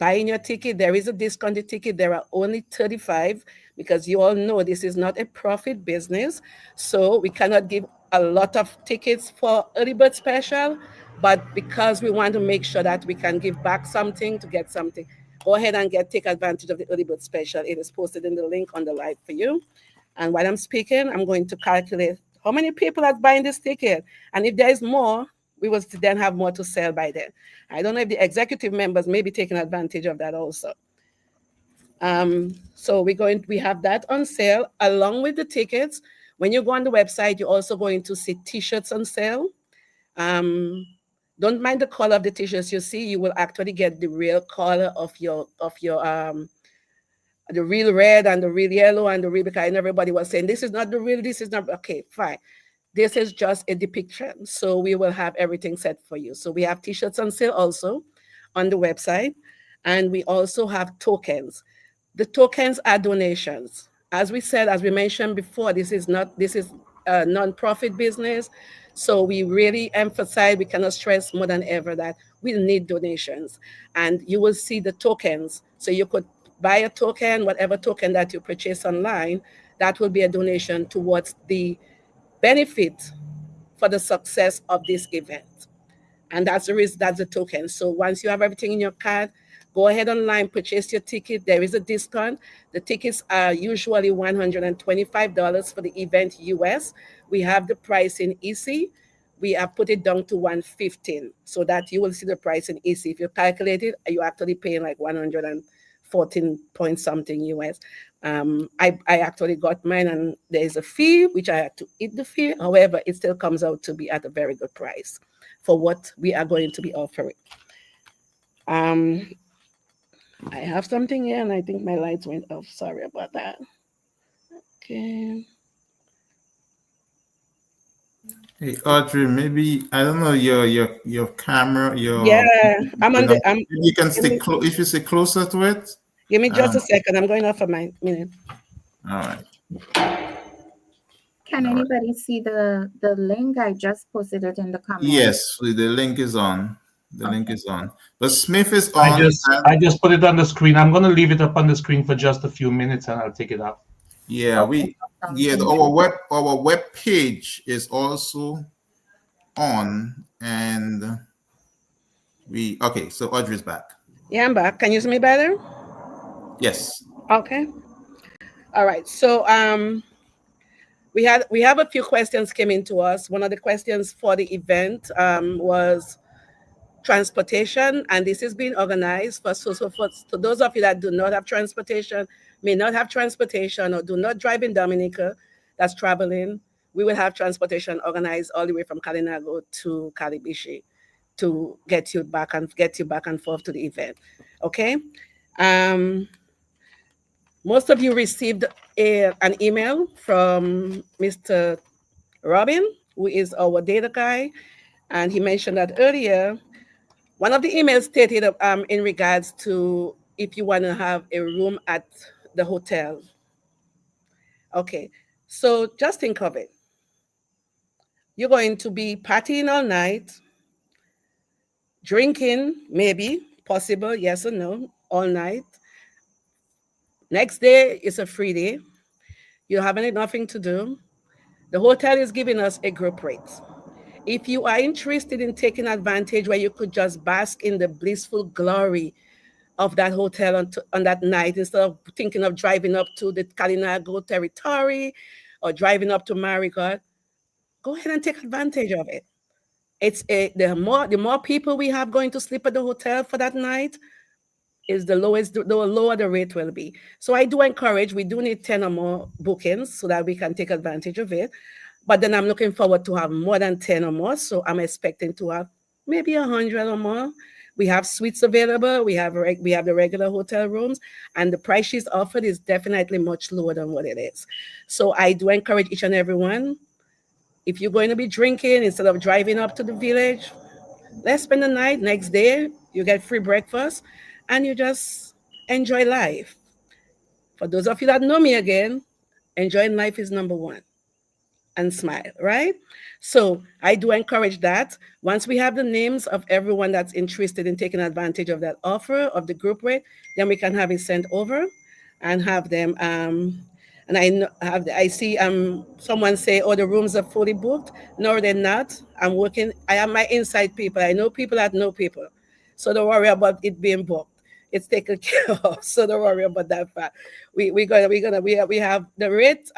buying your ticket. There is a discounted ticket. There are only 35 because you all know this is not a profit business. So we cannot give a lot of tickets for early bird special, but because we want to make sure that we can give back something to get something, go ahead and take advantage of the early bird special. It is posted in the link on the live for you. And while I'm speaking, I'm going to calculate how many people are buying this ticket. And if there is more, we will then have more to sell by then. I don't know if the executive members may be taking advantage of that also. So we have that on sale along with the tickets. When you go on the website, you're also going to see t-shirts on sale. Don't mind the color of the t-shirts you see. You will actually get the real color of your the real red and the real yellow and the real, because everybody was saying this is not the real, this is not okay, fine. This is just a depiction. So we will have everything set for you. So we have t-shirts on sale also on the website, and we also have tokens. The tokens are donations. As we said, as we mentioned before, this is a non-profit business. So we really emphasize, we cannot stress more than ever that we need donations. And you will see the tokens. So you could buy a token, whatever token that you purchase online, that will be a donation towards the benefit for the success of this event. And that's the reason, that's the token. So once you have everything in your card, go ahead online, purchase your ticket. There is a discount. The tickets are usually $125 for the event US. We have the price in EC. We have put it down to $115 so that you will see the price in EC. If you calculate it, you're actually paying like 114 point something US. I actually got mine, and there is a fee, which I had to eat the fee. However, it still comes out to be at a very good price for what we are going to be offering. I have something here, and I think my lights went off. Sorry about that. Okay. Hey Audrey, maybe I don't know your camera, I'm on the. you can stick close if you sit closer to it. Give me just a second. I'm going off for my minute. All right. Can anybody see the link? I just posted it in the comments. Yes, the link is on. The link is on. But Smith is on. I just put it on the screen. I'm going to leave it up on the screen for just a few minutes, and I'll take it out. Yeah, our web page is also on, and okay. So Audrey's back. Yeah, I'm back. Can you see me better? Yes. Okay. All right. So we have a few questions came into us. One of the questions for the event was transportation, and this is being organized for those of you that do not have transportation, may not have transportation, or do not drive in Dominica, that's traveling. We will have transportation organized all the way from Kalinago to Kalibishi to get you back and forth to the event. Okay. Most of you received an email from Mr. Robin, who is our data guy, and he mentioned that earlier. One of the emails stated in regards to if you want to have a room at the hotel. Okay, so just think of it. You're going to be partying all night, drinking, maybe, possible, yes or no, all night. Next day is a free day. You have nothing to do. The hotel is giving us a group rate. If you are interested in taking advantage where you could just bask in the blissful glory of that hotel on that night, instead of thinking of driving up to the Kalinago territory or driving up to Marigot, go ahead and take advantage of it. The more people we have going to sleep at the hotel for that night, is the lower the rate will be. So I do encourage, we do need 10 or more bookings so that we can take advantage of it. But then I'm looking forward to have more than 10 or more. So I'm expecting to have maybe 100 or more. We have suites available. We have the regular hotel rooms, and the price she's offered is definitely much lower than what it is. So I do encourage each and every one, if you're going to be drinking, instead of driving up to the village, let's spend the night. Next day, you get free breakfast, and you just enjoy life. For those of you that know me again, enjoying life is number one. And smile, right? So I do encourage that. Once we have the names of everyone that's interested in taking advantage of that offer of the group rate, then we can have it sent over and have them. And I see someone say, "Oh, the rooms are fully booked." No, they're not. I'm working. I have my inside people. I know people that know people, so don't worry about it being booked. It's taken care of. So don't worry about that fact. We have the rate.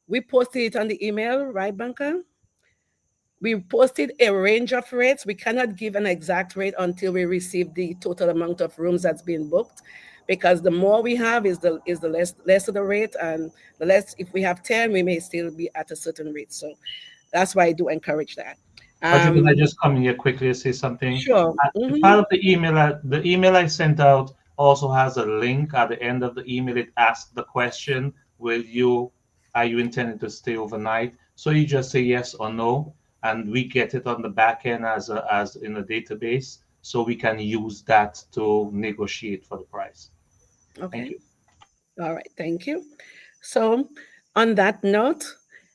We posted it on the email, right, Banka? We posted a range of rates. We cannot give an exact rate until we receive the total amount of rooms that's being booked, because the more we have is the less of the rate, and the less, if we have 10, we may still be at a certain rate. So that's why I do encourage that. Can I just come in here quickly and say something? Sure. Part of the email I sent out also has a link at the end of the email. It asks the question, are you intending to stay overnight? So you just say yes or no, and we get it on the back end as in a database, so we can use that to negotiate for the price. Okay. you. All right. Thank you. So, on that note,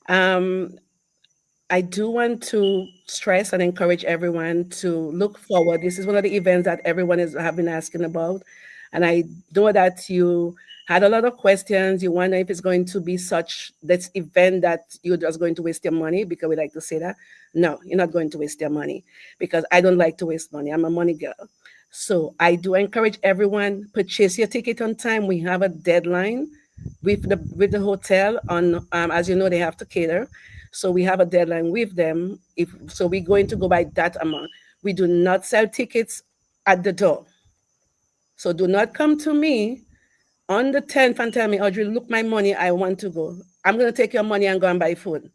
um, I do want to stress and encourage everyone to look forward. This is one of the events that everyone is have been asking about, and I know that you had a lot of questions. You wonder if it's going to be such this event that you're just going to waste your money, because we like to say that. No, you're not going to waste your money, because I don't like to waste money. I'm a money girl. So I do encourage everyone, purchase your ticket on time. We have a deadline with the hotel on, as you know, they have to cater, so we have a deadline with them. If so, we're going to go by that amount. We do not sell tickets at the door, so do not come to me on the 10th and tell me, Audrey, look, my money, I want to go. I'm going to take your money and go and buy food,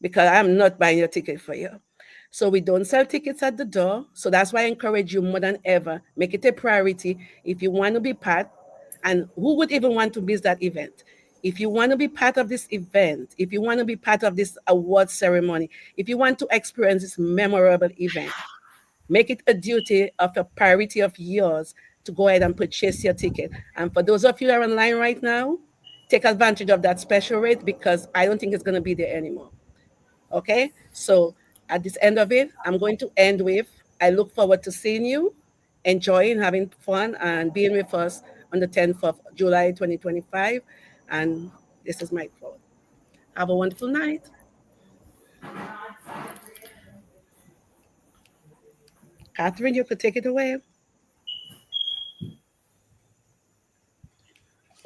because I'm not buying your ticket for you. So we don't sell tickets at the door. So that's why I encourage you more than ever, make it a priority if you want to be part. And who would even want to miss that event? If you want to be part of this event, if you want to be part of this award ceremony, if you want to experience this memorable event, make it a duty of a priority of yours to go ahead and purchase your ticket. And for those of you that are online right now, take advantage of that special rate, because I don't think it's going to be there anymore. Okay, so at this end of it, I'm going to end with, I look forward to seeing you, enjoying, having fun, and being with us on the 10th of July 2025. And this is my quote. Have a wonderful night. Catherine, you could take it away.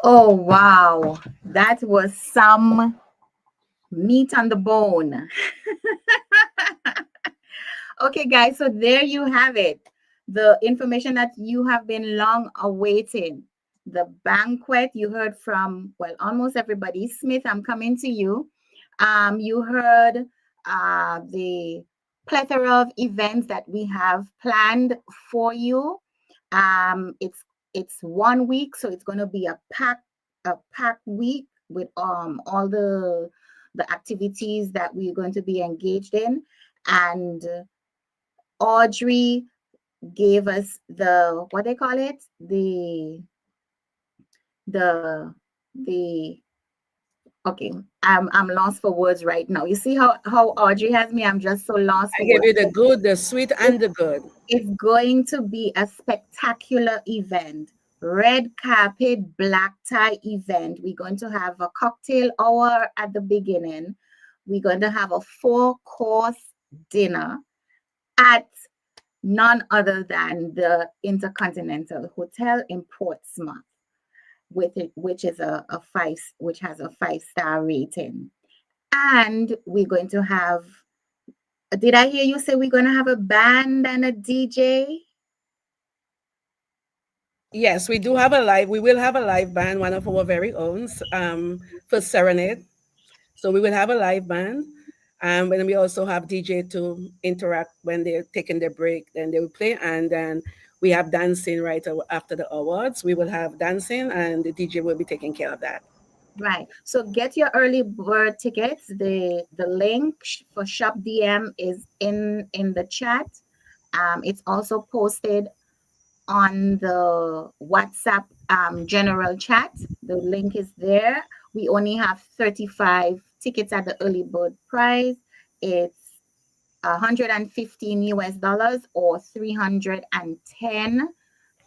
Oh, wow. That was some meat on the bone. Okay, guys, so there you have it. The information that you have been long awaiting. The banquet, you heard from, well, almost everybody. Smith, I'm coming to you. You heard the plethora of events that we have planned for you. It's 1 week, so it's going to be a packed week with all the activities that we're going to be engaged in. And Audrey gave us the, what they call it, the the okay, I'm lost for words right now. You see how Audrey has me? I'm just so lost I for gave words. you the good, the sweet, and the good. It's going to be a spectacular event. Red carpet, black tie event. We're going to have a cocktail hour at the beginning. We're going to have a 4-course dinner at none other than the Intercontinental Hotel in Portsmouth, which has a 5-star rating. And we're going to have, did I hear you say we're going to have a band and a DJ? Yes, we do have a live. We will have a live band, one of our very own, for Serenade. So we will have a live band, and then we also have DJ to interact when they're taking their break. Then they will play, and then we have dancing right after the awards. We will have dancing, and the DJ will be taking care of that. Right. So get your early bird tickets. The link for Shop DM is in the chat. It's also posted on the WhatsApp general chat. The link is there. We only have 35 tickets at the early bird price. It's $115 or 310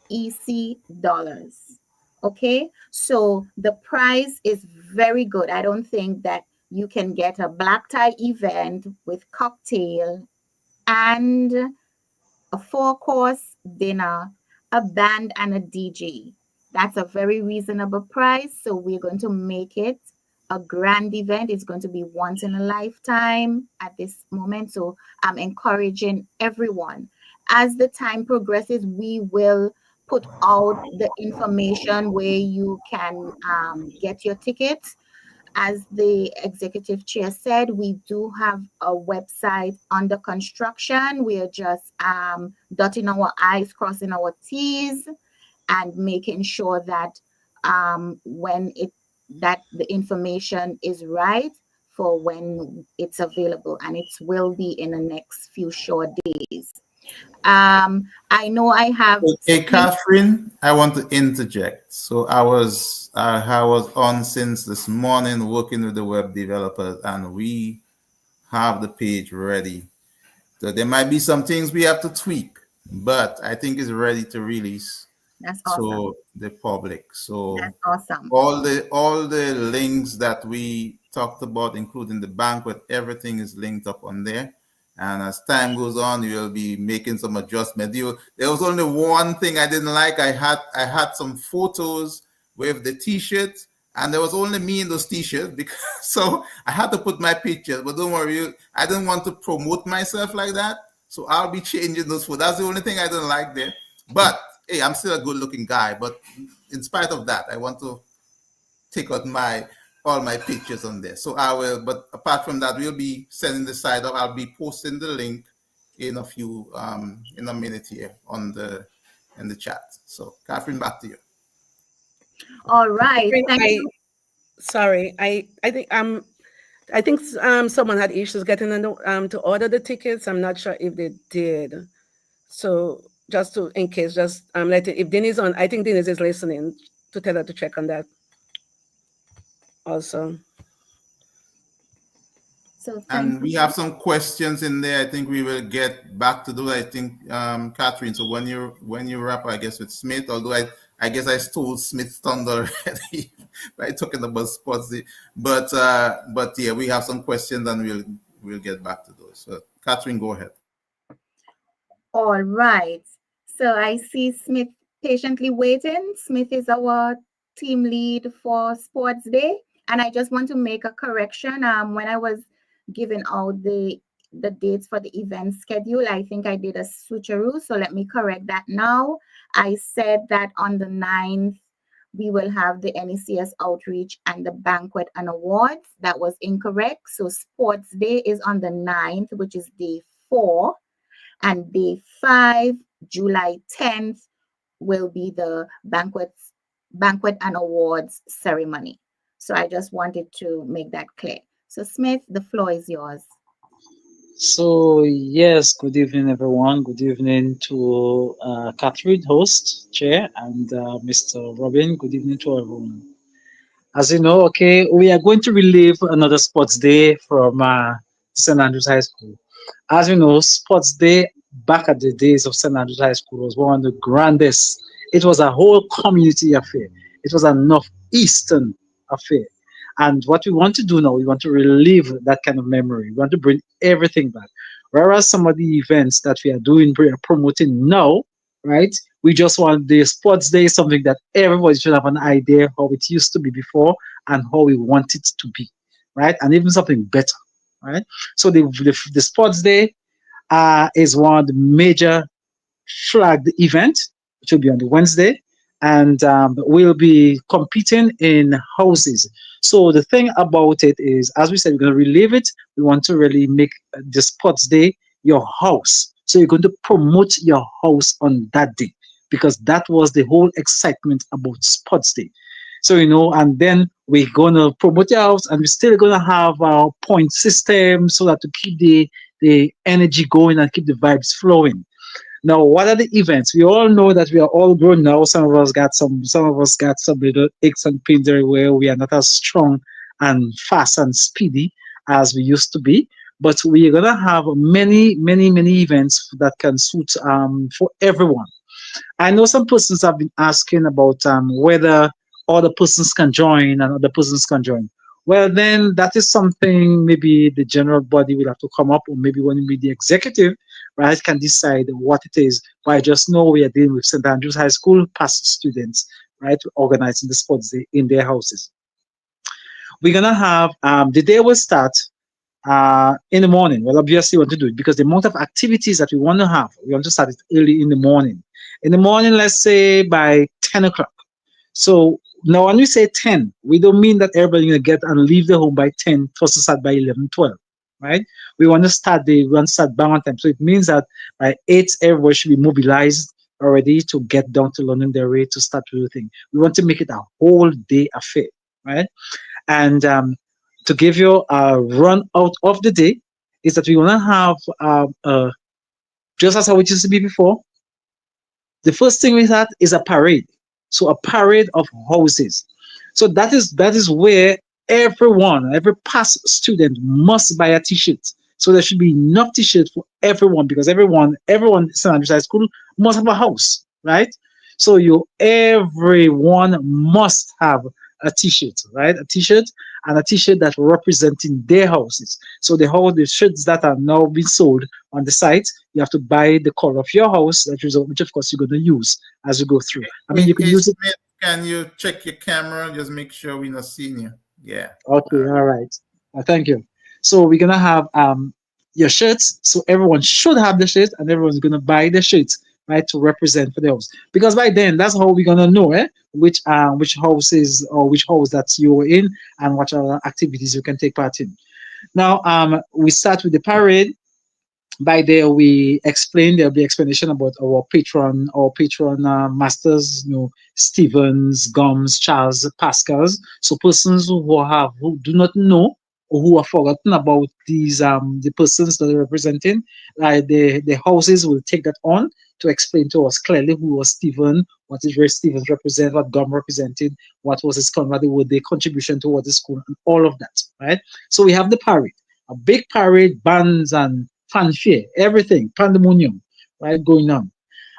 EC dollars. Okay, so the price is very good. I don't think that you can get a black tie event with cocktail and a 4-course dinner, a band, and a DJ. That's a very reasonable price. So we're going to make it a grand event. It's going to be once in a lifetime at this moment. So I'm encouraging everyone. As the time progresses, we will put out the information where you can get your tickets. As the executive chair said, we do have a website under construction. We are just dotting our I's, crossing our T's, and making sure that that the information is right for when it's available, and it will be in the next few short days. I know I have Hey, Catherine, I want to interject. So I was on since this morning working with the web developers, and we have the page ready. So there might be some things we have to tweak, but I think it's ready to release That's awesome. to the public. So That's awesome. all the links that we talked about, including the banquet, everything is linked up on there. And as time goes on, you'll be making some adjustment. There was only one thing I didn't like. I had some photos with the t-shirts, and there was only me in those t-shirts because so I had to put my pictures. But don't worry, I didn't want to promote myself like that. So I'll be changing those photos. That's the only thing I didn't like there. But hey, I'm still a good-looking guy. But in spite of that, I want to take out all my pictures on there. So I will, but apart from that, we'll be sending the site up. I'll be posting the link in a minute here in the chat. So Catherine, back to you. All right. Catherine, Thank you. Sorry, I think someone had issues getting to order the tickets. I'm not sure if they did. So just to in case, just let it, if Denise on, I think Denise is listening to tell her to check on that also. So And we have some questions in there. I think we will get back to those. I think Catherine. So when you wrap, I guess with Smith. Although I guess I stole Smith's thunder already by talking about sports. But yeah, we have some questions and we'll get back to those. So Catherine, go ahead. All right. So I see Smith patiently waiting. Smith is our team lead for Sports Day. And I just want to make a correction. When I was giving out the dates for the event schedule, I think I did a switcheroo. So let me correct that now. I said that on the 9th, we will have the NECS outreach and the banquet and awards. That was incorrect. So Sports Day is on the 9th, which is day 4. And day 5, July 10th, will be the banquet and awards ceremony. So I just wanted to make that clear. So Smith, the floor is yours. So yes, good evening, everyone. Good evening to Catherine, host, chair, and Mr. Robin. Good evening to everyone. As you know, okay, we are going to relive another sports day from St. Andrews High School. As you know, Sports Day back at the days of St. Andrews High School was one of the grandest. It was a whole community affair. It was a Northeastern affair. And what we want to do now, we want to relive that kind of memory. We want to bring everything back. Whereas some of the events that we are doing, we are promoting now, right? We just want the sports day, something that everybody should have an idea how it used to be before and how we want it to be, right? And even something better, right? So the sports day is one of the major flagged event, which will be on the Wednesday, and we'll be competing in houses. So the thing about it is, as we said, we're going to relive it. We want to really make the sports day your house. So you're going to promote your house on that day because that was the whole excitement about sports day. So, and then we're going to promote your house and we're still going to have our point system so that to keep the energy going and keep the vibes flowing. Now, what are the events? We all know that we are all grown now. Some of us got some little aches and pains everywhere. We are not as strong and fast and speedy as we used to be. But we're gonna have many, many, many events that can suit for everyone. I know some persons have been asking about whether other persons can join and other persons can join. Well, then that is something maybe the general body will have to come up, or maybe when we the executive, right, can decide what it is. But I just know we are dealing with St. Andrews High School past students, right, organizing the sports day in their houses. We're gonna have the day will start in the morning. Well, obviously, we want to do it because the amount of activities that we want to have, we want to start it early in the morning. In the morning, let's say by 10 o'clock. So now when we say 10, we don't mean that everybody's going to get and leave the home by 10, first to start by 11, 12, right? We want to start bang on time. So it means that by 8, everybody should be mobilized already to get down to Londonderry to start with the thing. We want to make it a whole day affair, right? And to give you a run out of the day is that we want to have just as how it used to be before. The first thing we had is a parade. So a parade of houses. So that is where every past student must buy a t-shirt. So there should be enough t-shirts for everyone because everyone in St. Andrews High School must have a house, right? So everyone must have a t-shirt, right? A t-shirt and a t-shirt that representing their houses. So the shirts that are now being sold on the site, you have to buy the color of your house, which of course you're going to use as you go through. I mean, you can use it. Smith, can you check your camera? Just make sure we're not seeing you. Yeah. Okay, all right. Thank you. So we're gonna have your shirts. So everyone should have the shirts, and everyone's gonna buy the shirts, right, to represent for the house. Because by then, that's how we're gonna know, which houses or which house that you're in, and what other activities you can take part in. Now, we start with the parade. By there, we explain. There'll be explanation about our patron masters, Stevens, Gums, Charles, Pascals. So persons who do not know or who are forgotten about these the persons that they're representing, the houses will take that on to explain to us clearly who was Stephen, what is Ray Stevens represent, what Gum represented, what was his their contribution towards the school, and all of that, right? So we have the parade, a big parade, bands and fanfare, everything, pandemonium, right, going on.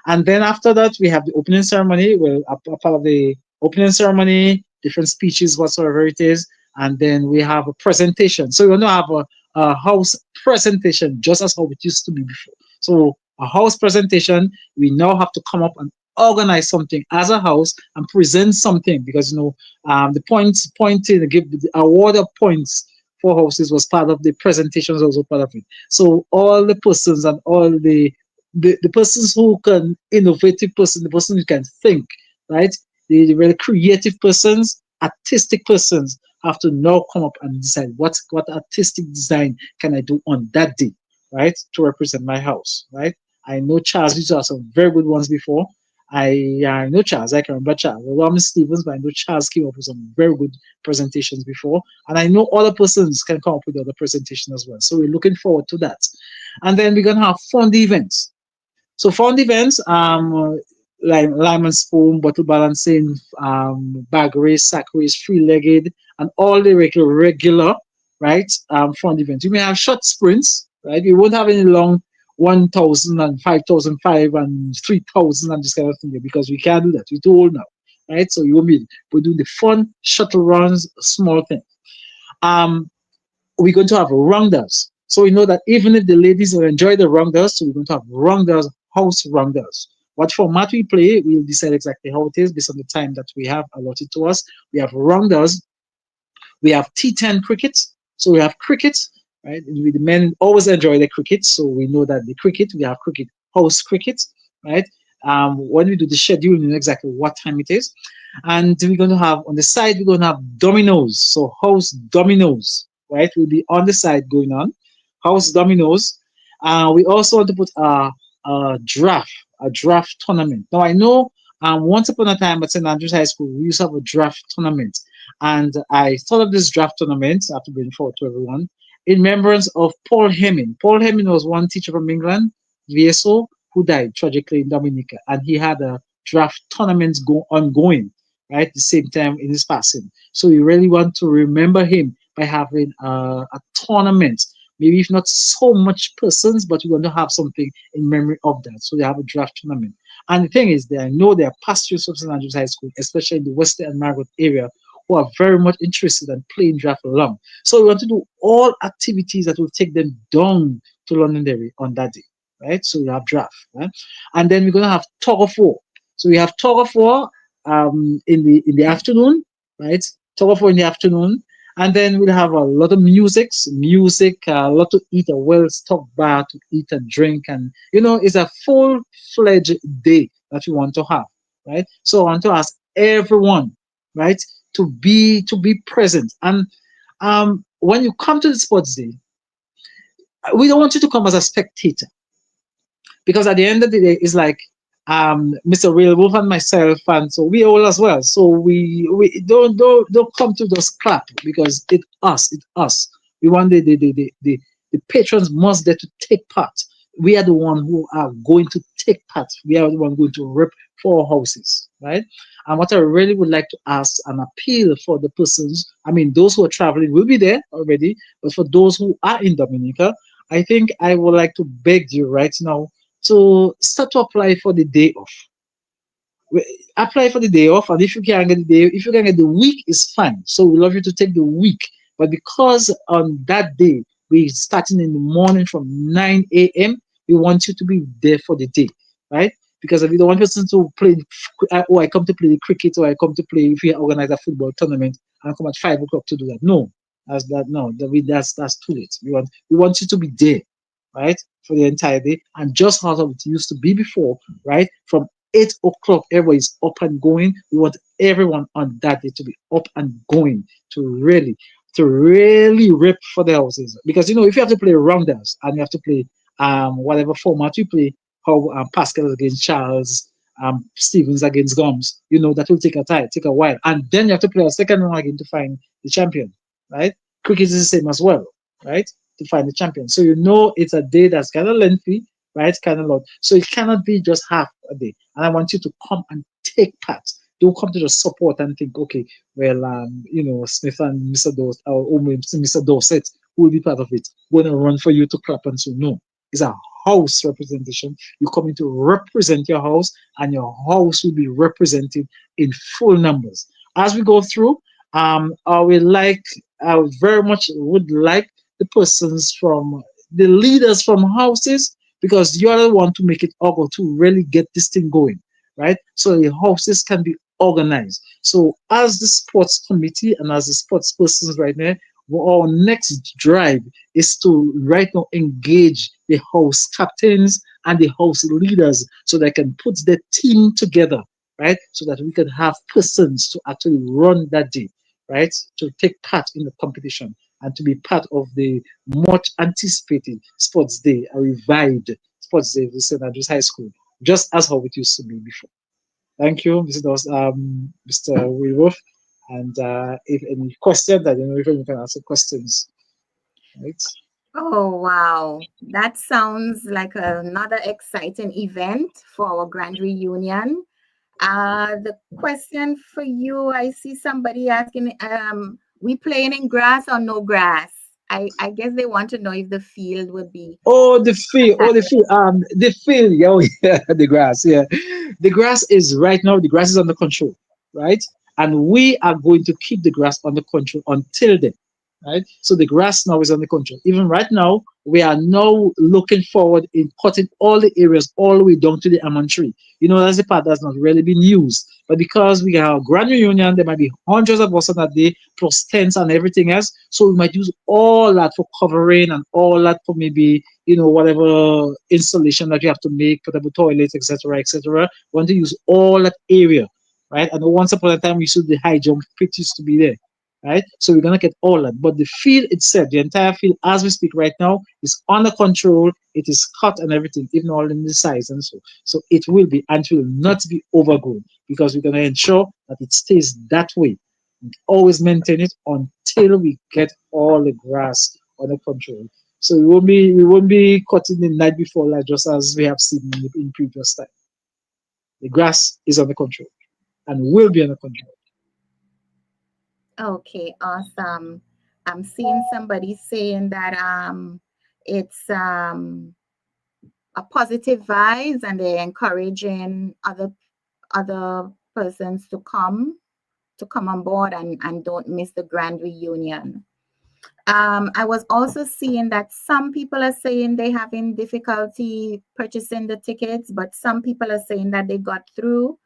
And then after that, we have the opening ceremony. Well, a part of the opening ceremony, different speeches, whatsoever it is. And then we have a presentation. So we're going to have a house presentation, just as how it used to be before. So a house presentation, we now have to come up and organize something as a house and present something because, the the award of points for houses was part of the presentations, also part of it. So all the persons and all the persons who can innovative person, the person who can think, right? The really creative persons, artistic persons have to now come up and decide what artistic design can I do on that day, right? To represent my house, right? I know Charles used to have some very good ones before. I know Charles. I can remember Charles. Well, I'm Stevens, but I know Charles came up with some very good presentations before. And I know other persons can come up with other presentations as well. So we're looking forward to that. And then we're going to have fun events. So fun events, like Lyman Spoon, bottle balancing, bag race, sack race, free-legged, and all the regular, right, fun events. You may have short sprints, right? We won't have any long 1,000 and 5,005 and 3,000 and this kind of thing because we can't do that. We're too old now, right? So we're doing the fun shuttle runs, small thing. We're going to have rounders. So we know that even if the ladies will enjoy the rounders, so we're going to have rounders, house rounders. What format we play, we'll decide exactly how it is based on the time that we have allotted to us. We have rounders. We have T10 cricket. So we have cricket. Right? The men always enjoy the cricket, so we know that we have cricket, house cricket, right? When we do the schedule, we know exactly what time it is. And we're going to have, on the side, we're going to have dominoes. So house dominoes, right, will be on the side going on. House dominoes. We also want to put a draft tournament. Now, I know once upon a time at St. Andrews High School, we used to have a draft tournament. And I thought of this draft tournament, I have to bring it forward to everyone, in remembrance of Paul Hemming. Paul Hemming was one teacher from England, VSO, who died tragically in Dominica, and he had a draft tournament ongoing, right, at the same time in his passing. So we really want to remember him by having a tournament, maybe if not so much persons, but we want to have something in memory of that. So they have a draft tournament. And the thing is, I know there are past students of St. Andrews High School, especially in the Western and Margaret area, who are very much interested in playing draft along. So we want to do all activities that will take them down to Londonderry on that day, right? So we have draft, right? And then we're going to have tug of war. So we have tug of war in the afternoon, right? Tug of war in the afternoon. And then we'll have a lot of music, a lot to eat, a well-stocked bar to eat and drink. And, it's a full-fledged day that we want to have, right? So I want to ask everyone, right, to be present. And when you come to the sports day, we don't want you to come as a spectator, because at the end of the day, it's like Mr. Real Wolf and myself, and so we all as well. So we don't come to just clap, because it's us. We want the patrons must there to take part. we are the one who are going to take part. We are the one going to rep for our houses, right? And what I really would like to ask and appeal for the persons, I mean, those who are traveling will be there already, but for those who are in Dominica, I think I would like to beg you right now to start to apply for the day off. Apply for the day off, and if you can get the day, if you can get the week, is fine. So we love you to take the week, but because on that day we starting in the morning from 9 a.m., we want you to be there for the day, right? Because if you don't want person to play, oh, I come to play the cricket, or I come to play, if we organize a football tournament, and I come at 5 o'clock to do that. No, that's too late. We want you to be there, right, for the entire day, and just how it used to be before, right? From 8 o'clock, everybody's up and going. We want everyone on that day to be up and going to really rip for the houses. Because if you have to play rounders and you have to play whatever format you play, how Pascal against Charles, Stevens against Gomes, that will take a while. And then you have to play a second round again to find the champion, right? Cricket is the same as well, right? To find the champion. So it's a day that's kind of lengthy, right? Kind of long. So it cannot be just half a day. And I want you to come and take part. Don't come to just support and think, okay, well, Smith and Mr. Dorset, or Mr. Dorset will be part of it. We're going to run for you to clap and so. No, it's a house representation. You're coming to represent your house, and your house will be represented in full numbers. As we go through, I very much would like the persons from the leaders from houses, because you're the one to make it all to really get this thing going, right? So the houses can be organized. So as the sports committee and as the sports persons right now, our next drive is to right now engage the house captains and the house leaders so they can put their team together, right? So that we can have persons to actually run that day, right? To take part in the competition and to be part of the much anticipated sports day, a revived sports day with St. Andrews High School, just as how it used to be before. Thank you, Mr. Wilworth. And if any questions, I don't know if you can answer questions. Right? Oh, wow. That sounds like another exciting event for our grand reunion. The question for you, I see somebody asking, we playing in grass or no grass? I guess they want to know if the field would be. The field. The field. Yeah, the grass. Yeah, the grass is right now. The grass is under control, right? And we are going to keep the grass under control until then, right? So the grass now is under control. Even right now, we are now looking forward in cutting all the areas all the way down to the almond tree. That's the part that's not really been used. But because we have a grand reunion, there might be hundreds of us on that day, plus tents and everything else. So we might use all that for covering and all that for maybe, whatever installation that you have to make, portable toilets, etc., etc. We want to use all that area, right? And once upon a time, we used to the high jump pit used to be there. Right, so we're gonna get all that, but the field itself, the entire field, as we speak right now, is under control. It is cut and everything, even all in the size and so. So it will be, and it will not be overgrown, because we're gonna ensure that it stays that way. And always maintain it until we get all the grass under control. So we won't be cutting the night before, like just as we have seen in previous time. The grass is under control and will be under control. Okay, awesome. I'm seeing somebody saying that it's a positive vibes, and they're encouraging other persons to come on board and don't miss the grand reunion. I was also seeing that some people are saying they're having difficulty purchasing the tickets, but some people are saying that they got through.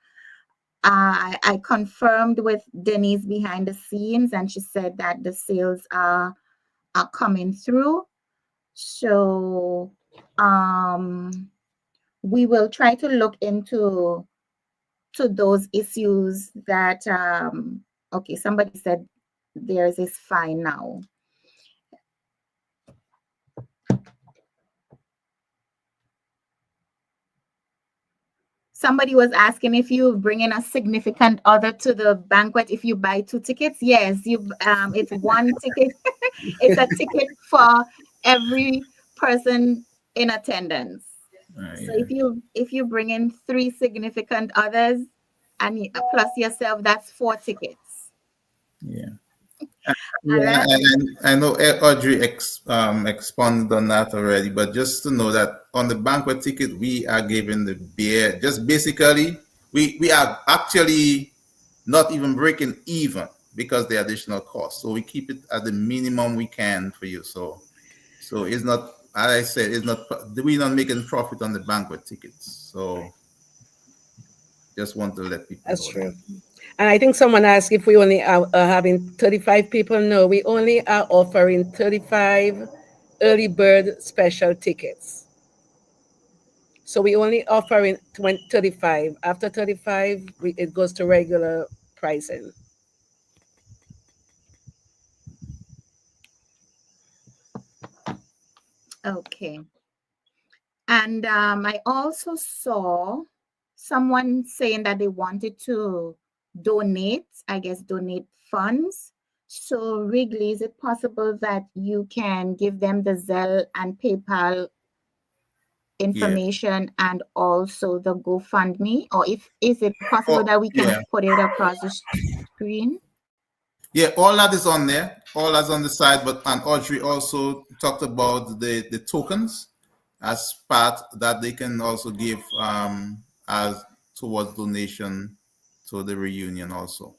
I confirmed with Denise behind the scenes, and she said that the sales are coming through. So we will try to look into those issues that okay, somebody said theirs is fine now. Somebody was asking if you bring in a significant other to the banquet if you buy 2 tickets. Yes, it's one ticket. It's a ticket for every person in attendance. Yeah. So if you bring in 3 significant others and plus yourself, that's 4 tickets. Yeah. And Yeah, that- I know Audrey expanded on that already, but just to know that on the banquet ticket, we are giving the beer. Just basically, we are actually not even breaking even because the additional cost. So we keep it at the minimum we can for you. So it's not, as I said, it's not, we're not making profit on the banquet tickets. So just want to let people That's know true. that. And I think someone asked if we only are having 35 people. No, we only are offering 35 early bird special tickets. So we only offering 35. After 35, it goes to regular pricing. okay. And I also saw someone saying that they wanted to donate, I guess, donate funds. So, Wrigley, is it possible that you can give them the Zelle and PayPal information and also the GoFundMe? Or is it possible that we can Yeah. put it across the screen? Yeah, all that is on there. All that's on the side, but and Audrey also talked about the tokens as part that they can also give as towards donation to the reunion also.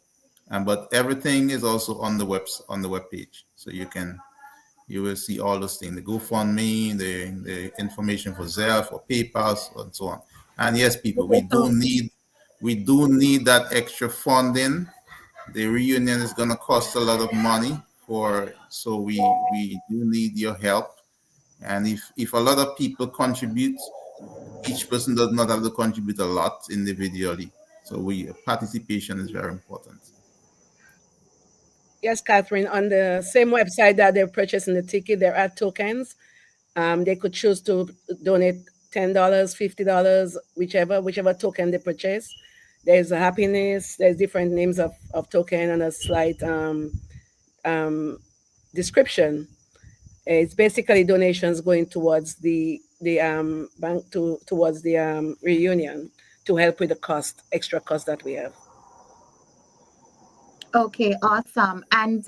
And but everything is also on the web page. So you will see all those things, the GoFundMe, the information for Zelle, for PayPal, and so on. And yes, people, we do need that extra funding. The reunion is going to cost a lot of money so we do need your help. And if a lot of people contribute, each person does not have to contribute a lot individually. So participation is very important. Yes, Catherine, on the same website that they're purchasing the ticket, there are tokens. They could choose to donate $10, $50, whichever token they purchase. There's a happiness, there's different names of token and a slight description. It's basically donations going towards the bank towards the reunion to help with the extra cost that we have. Okay, awesome. And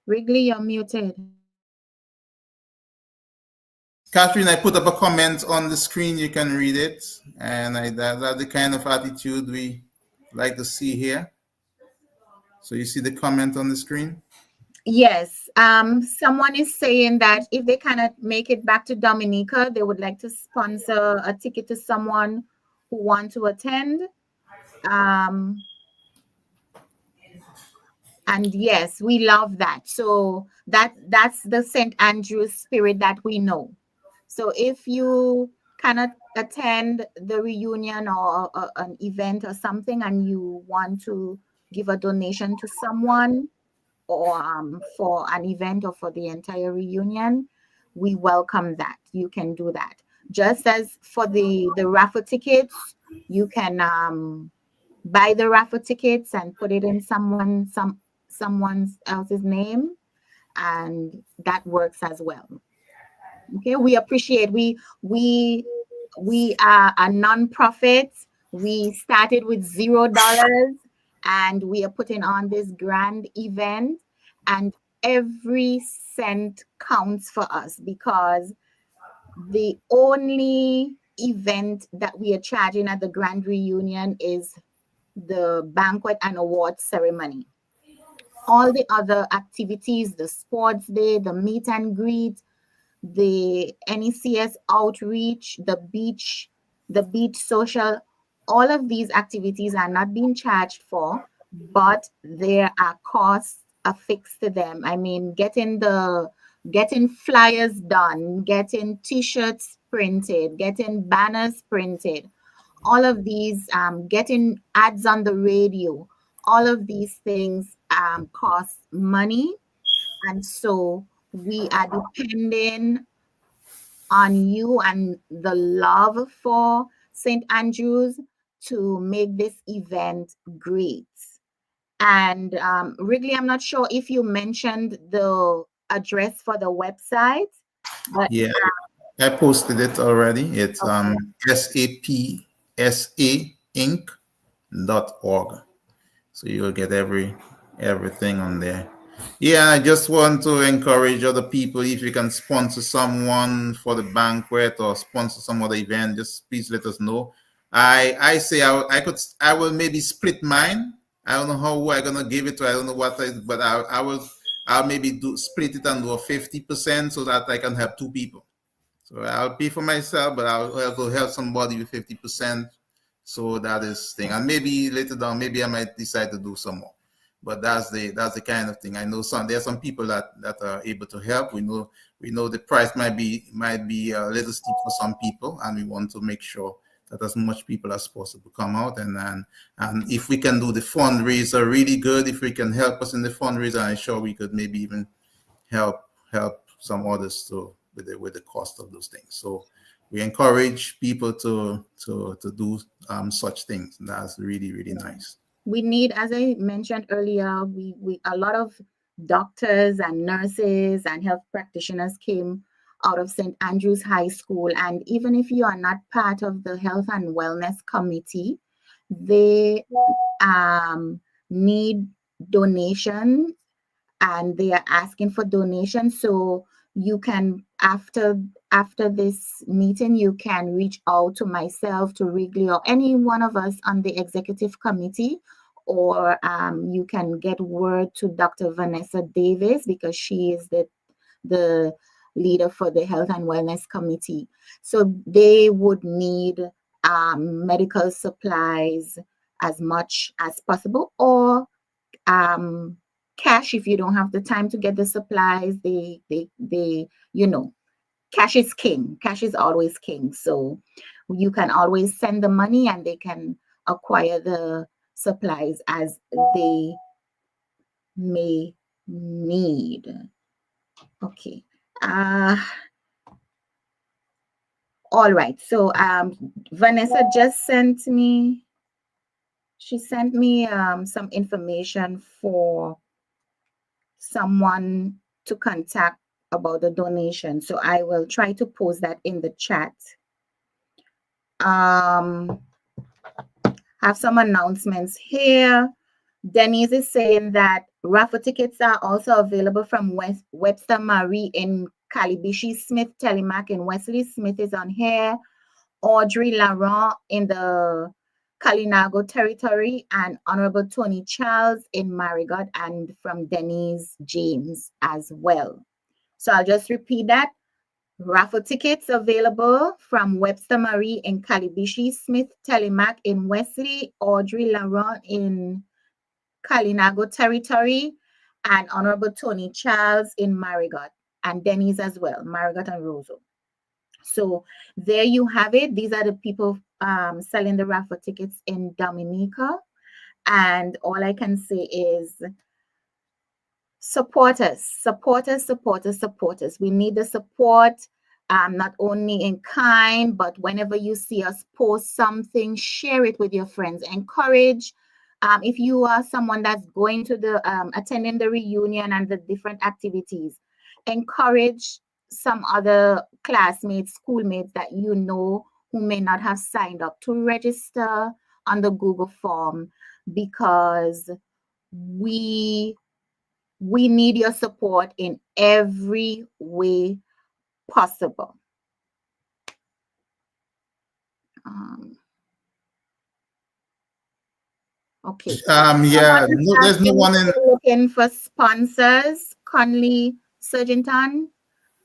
Wrigley, you're muted. Catherine, I put up a comment on the screen. You can read it. And that's the kind of attitude we like to see here. So you see the comment on the screen? Yes. Someone is saying that if they cannot make it back to Dominica, they would like to sponsor a ticket to someone who want to attend. And yes, we love that. So that's the St. Andrew's spirit that we know. So if you cannot attend the reunion or an event or something and you want to give a donation to someone or for an event or for the entire reunion, we welcome that. You can do that. Just as for the raffle tickets, you can buy the raffle tickets and put it in someone else's name, and that works as well. Okay, we appreciate we are a non-profit. We started with $0 and we are putting on this grand event, and every cent counts for us because the only event that we are charging at the grand reunion is the banquet and awards ceremony. All the other activities, the sports day, the meet and greet, the NECS outreach, the beach social, all of these activities are not being charged for, but there are costs affixed to them. I mean, getting flyers done, getting t-shirts printed, getting banners printed, all of these, getting ads on the radio, all of these things cost money. And so we are depending on you and the love for St. Andrews to make this event great. And Wrigley, I'm not sure if you mentioned the address for the website. But Yeah, I posted it already. It's okay. sapsainc.org. So you'll get everything on there. Yeah, I just want to encourage other people, if you can sponsor someone for the banquet or sponsor some other event, just please let us know. I say I will maybe split mine. I don't know who I'm gonna give it to. I don't know but I'll maybe split it and do a 50% so that I can help two people. So I'll pay for myself, but I'll also help somebody with 50%. So that is thing, and maybe later down, maybe I might decide to do some more. But that's the kind of thing. I know there's some people that are able to help. We know the price might be a little steep for some people, and we want to make sure that as much people as possible come out, and if we can do the fundraiser really good, if we can help us in the fundraiser, I'm sure we could maybe even help some others too with the cost of those things. So we encourage people to do such things. That's really, really nice. We need, as I mentioned earlier, we a lot of doctors and nurses and health practitioners came out of St. Andrews High School. And even if you are not part of the Health and Wellness Committee, they need donation, and they are asking for donations. So you can, after this meeting, you can reach out to myself, to Wrigley, or any one of us on the executive committee, or you can get word to Dr. Vanessa Davis, because she is the leader for the Health and Wellness Committee. So they would need medical supplies as much as possible, or cash if you don't have the time to get the supplies. They cash is king. Cash is always king. So you can always send the money and they can acquire the supplies as they may need. Okay. All right. So Vanessa just sent me, some information for someone to contact about the donation. So I will try to post that in the chat. Have some announcements here. Denise is saying that raffle tickets are also available from Webster Marie in Calibishi, Smith Telemac in Wesley. Smith is on here. Audrey Laurent in the Kalinago territory, and Honorable Tony Charles in Marigot, and from Denise James as well. So I'll just repeat that. Raffle tickets available from Webster Marie in Calibishi, Smith Telemac in Wesley, Audrey Laurent in Kalinago territory, and Honorable Tony Charles in Marigot, and Denise as well, Marigot and Roseau. So there you have it. These are the people selling the raffle tickets in Dominica. And all I can say is support us, support us, support us, support us. We need the support, not only in kind, but whenever you see us post something, share it with your friends. Encourage. If you are someone that's going to the attending the reunion and the different activities, encourage some other classmates, schoolmates that you know who may not have signed up to register on the Google form, because we need your support in every way possible. Okay. Yeah, there's no one in looking for sponsors. Conley Surgenton.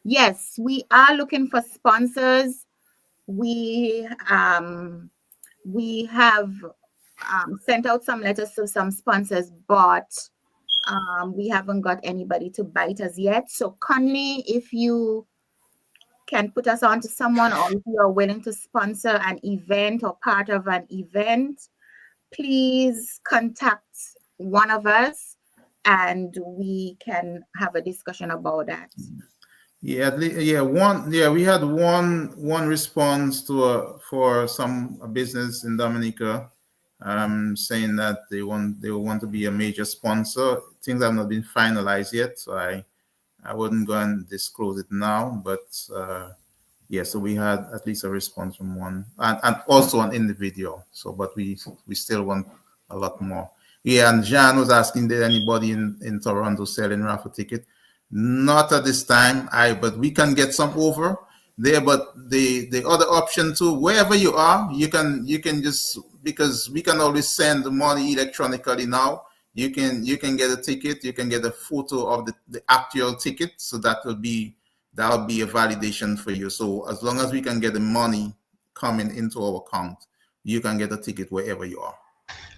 Yes, we are looking for sponsors. We have sent out some letters to some sponsors, but we haven't got anybody to bite us yet. So Conley, if you can put us on to someone, or if you are willing to sponsor an event or part of an event, please contact one of us and we can have a discussion about that. We had one response for some business in Dominica, saying that they want to be a major sponsor. Things have not been finalized yet, so I wouldn't go and disclose it now, but yeah, so we had at least a response from one, and also an individual. So, but we still want a lot more. Yeah, and Jean was asking, did anybody in Toronto selling raffle ticket? Not at this time, but we can get some over there. But the other option too, wherever you are, you can just, because we can always send the money electronically now. You can get a ticket. You can get a photo of the actual ticket, so that'll be a validation for you. So as long as we can get the money coming into our account, you can get a ticket wherever you are.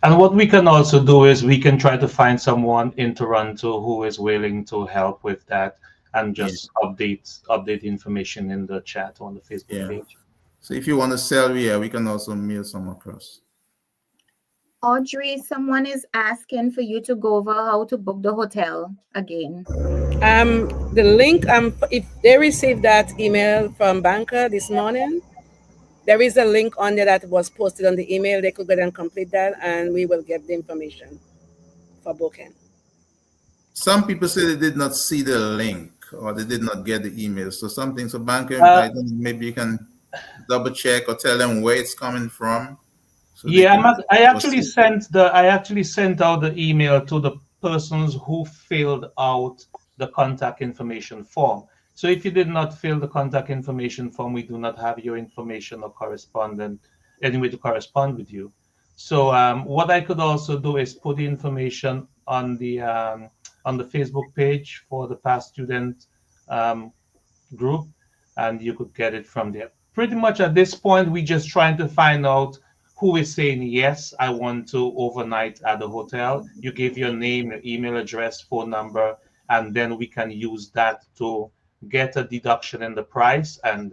And what we can also do is we can try to find someone in Toronto who is willing to help with that, and just update information in the chat on the Facebook page. So if you want to sell, we can also mail some across. Audrey, someone is asking for you to go over how to book the hotel again. The link, if they received that email from Banker this morning, there is a link on there that was posted on the email. They could go and complete that, and we will get the information for booking. Some people say they did not see the link, or they did not get the email. So something, so Banker, I don't know, maybe you can double check or tell them where it's coming from. So I actually sent out the email to the persons who filled out the contact information form. So if you did not fill the contact information form, we do not have your information or correspondent anyway to correspond with you. So what I could also do is put the information on the Facebook page for the past student group, and you could get it from there. Pretty much at this point, we're just trying to find out who is saying, yes, I want to overnight at the hotel. You give your name, your email address, phone number, and then we can use that to get a deduction in the price and,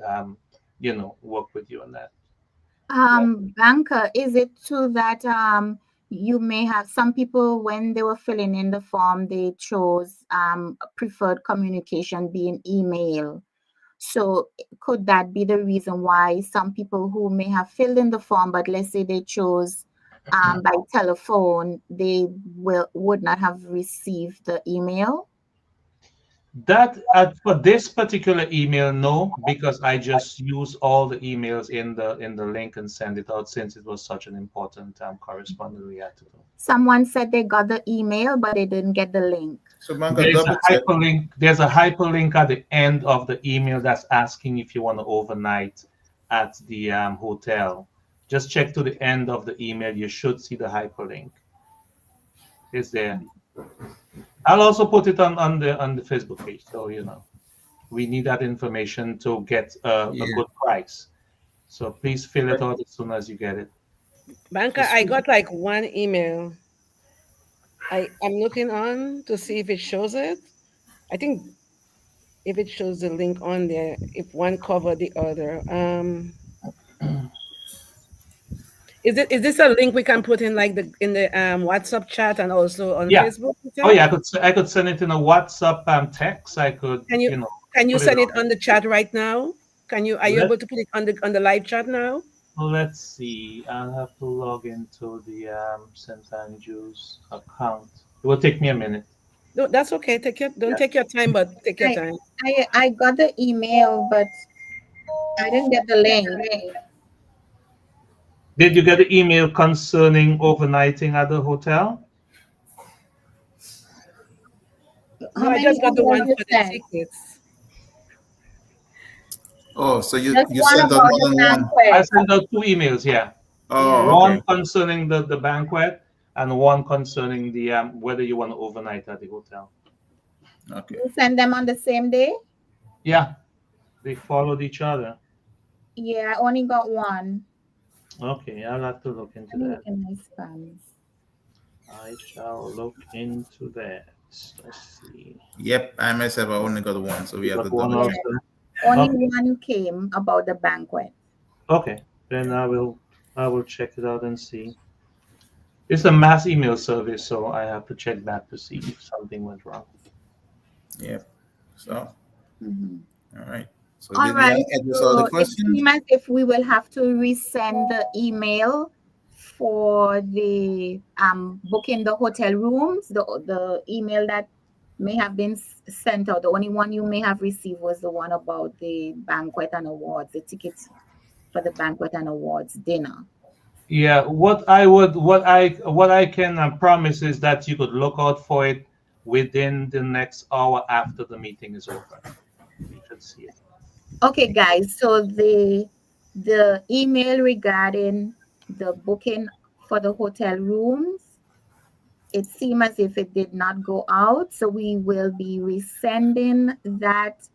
work with you on that. Banker, is it true that you may have some people, when they were filling in the form, they chose preferred communication being email? So could that be the reason why some people who may have filled in the form, but let's say they chose by telephone, they would not have received the email? That for this particular email, no, because I just use all the emails in the link and send it out, since it was such an important correspondence we had to do. Someone said they got the email, but they didn't get the link. So there's a hyperlink at the end of the email that's asking if you want to overnight at the hotel. Just check to the end of the email. You should see the hyperlink. It's there. I'll also put it on the Facebook page. So we need that information to get a good price. So please fill it out as soon as you get it. Banker, I got like one email. I'm looking on to see if it shows it. I think if it shows the link on there, if one covered the other. Is this a link we can put in like in the WhatsApp chat and also on Facebook? Oh yeah, I could send it in a WhatsApp text. I could. Can you send it on the chat right now? Are you able to put it on the live chat now? Let's see. I'll have to log into the St. Andrews account. It will take me a minute. No, that's okay. Take your time, but take your time. I got the email, but I didn't get the link. Did you get the email concerning overnighting at the hotel? No, I just got the one for the tickets. Oh, so you sent out more than one? I sent out 2 emails, yeah. Oh, one concerning the banquet, and one concerning the whether you want to overnight at the hotel. Okay. You send them on the same day? Yeah, they followed each other. Yeah, I only got one. Okay, I'll have to look into that. I shall look into that. Let's see. Yep, I myself I only got one, so we have to double check. Only one came about the banquet. Okay, then I will check it out and see. It's a mass email service, so I have to check back to see if something went wrong. Yep. So, all right. So all right. So it seems as if we will have to resend the email for the booking the hotel rooms, the email that may have been sent out. The only one you may have received was the one about the banquet and awards, the tickets for the banquet and awards dinner. Yeah, what I can promise is that you could look out for it within the next hour after the meeting is over. You should see it. Okay, guys. So the email regarding the booking for the hotel rooms, it seemed as if it did not go out. So we will be resending that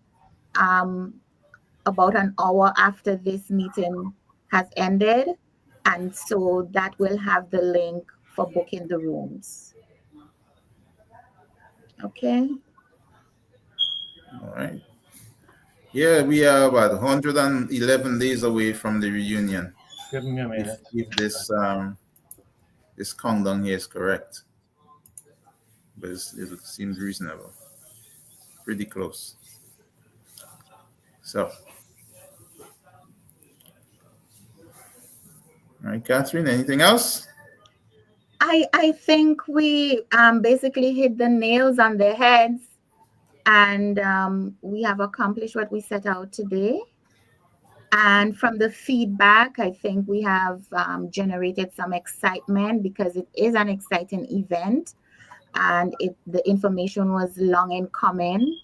about an hour after this meeting has ended. And so that will have the link for booking the rooms. Okay. All right. Yeah, we are about 111 days away from the reunion. Give me a minute. If this countdown here is correct, but it seems reasonable, pretty close. So, all right, Catherine, anything else? I think we basically hit the nails on the heads, and we have accomplished what we set out today. And from the feedback, I think we have generated some excitement because it is an exciting event, and the information was long in coming.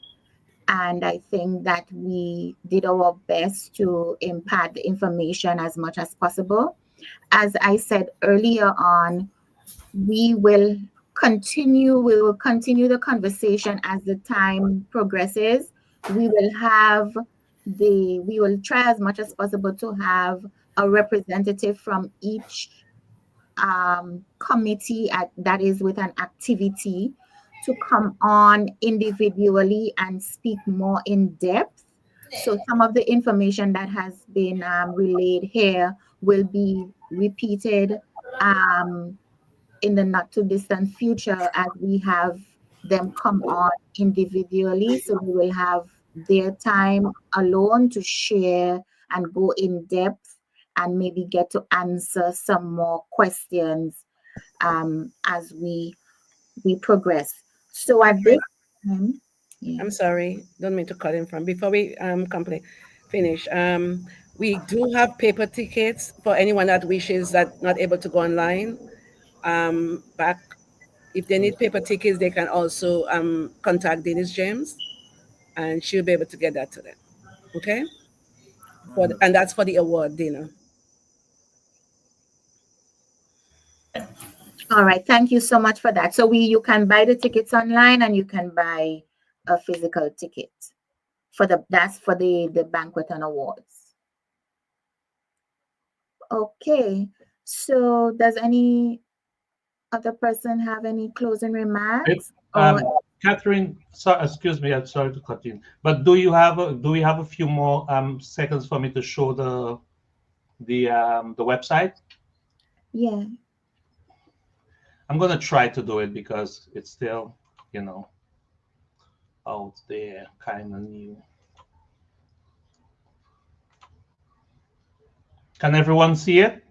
And I think that we did our best to impart the information as much as possible. As I said earlier on, we will continue the conversation as the time progresses. We will try as much as possible to have a representative from each committee that is with an activity to come on individually and speak more in depth. So some of the information that has been relayed here will be repeated in the not too distant future as we have them come on individually. So we will have their time alone to share and go in depth and maybe get to answer some more questions as we progress. So at this time, I'm sorry, don't mean to cut in from before we finish. We do have paper tickets for anyone that wishes that not able to go online. Back if they need paper tickets, they can also contact Dennis James, and she'll be able to get that to them. Okay, and that's for the award dinner. all right, thank you so much for that. So you can buy the tickets online, and you can buy a physical ticket for the banquet and awards. Okay, so does any other person have any closing remarks? Catherine, excuse me, I'm sorry to cut in, but do we have a few more seconds for me to show the website? Yeah. I'm gonna try to do it because it's still, out there, kind of new. Can everyone see it?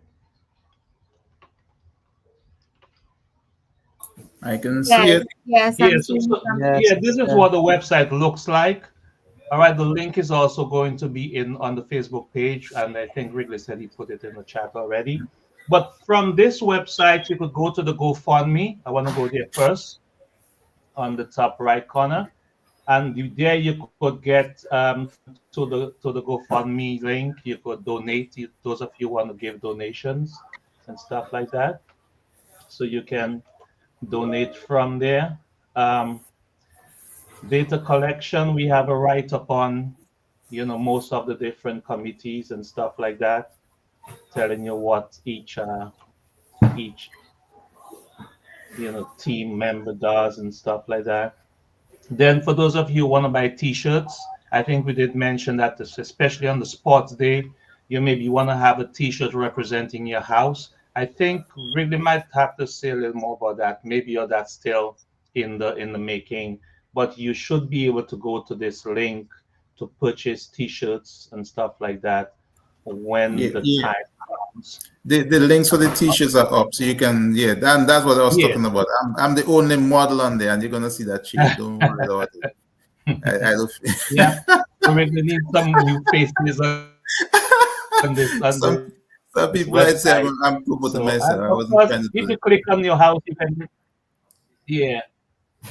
I can see it. Yes. This is what the website looks like. All right, the link is also going to be on the Facebook page, and I think Wrigley said he put it in the chat already. But from this website, you could go to the GoFundMe. I want to go there first, on the top right corner, and there you could get to the GoFundMe link. You could donate. Those of you who want to give donations and stuff like that, so you can donate from there. Data collection, we have a write-up on, most of the different committees and stuff like that, telling you what each team member does and stuff like that. Then for those of you who want to buy t-shirts, I think we did mention that, especially on the sports day, you maybe want to have a t-shirt representing your house. I think really might have to say a little more about that. Maybe that's still in the making, but you should be able to go to this link to purchase t-shirts and stuff like that when the time comes. forms. The links for the t-shirts are up, so you can, yeah, that's what I was Yeah. talking about. I'm the only model on there, and you're gonna see that shit. Don't worry about it. I don't. Yeah, so we're gonna need some new faces on this Some this people might say website. I'm promoting So, myself. and I of wasn't course, trying to if do you it. click on your house, you can, yeah,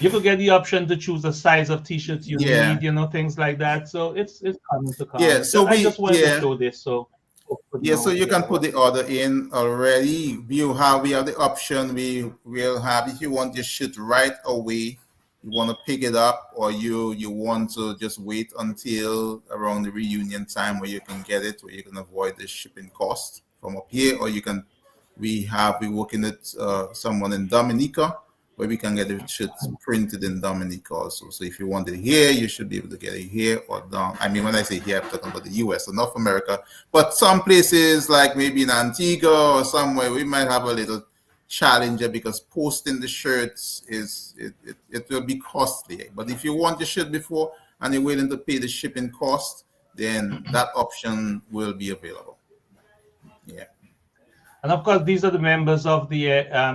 you could get the option to choose the size of t-shirts you Yeah. need, things like that. So it's coming to come. Yeah, so I just wanted to show this. So yeah, so you can put the order in already. We have the option. We will have, if you want your shit right away, you want to pick it up, or you want to just wait until around the reunion time where you can get it, where you can avoid the shipping cost from up here, or you can. We working with someone in Dominica where we can get the shirts printed in Dominica also. So if you want it here, you should be able to get it here or down. I mean, when I say here, I'm talking about the US or North America. But some places like maybe in Antigua or somewhere, we might have a little challenger because posting the shirts it will be costly. But if you want your shirt before and you're willing to pay the shipping cost, then that option will be available. Yeah. And of course, these are the members of the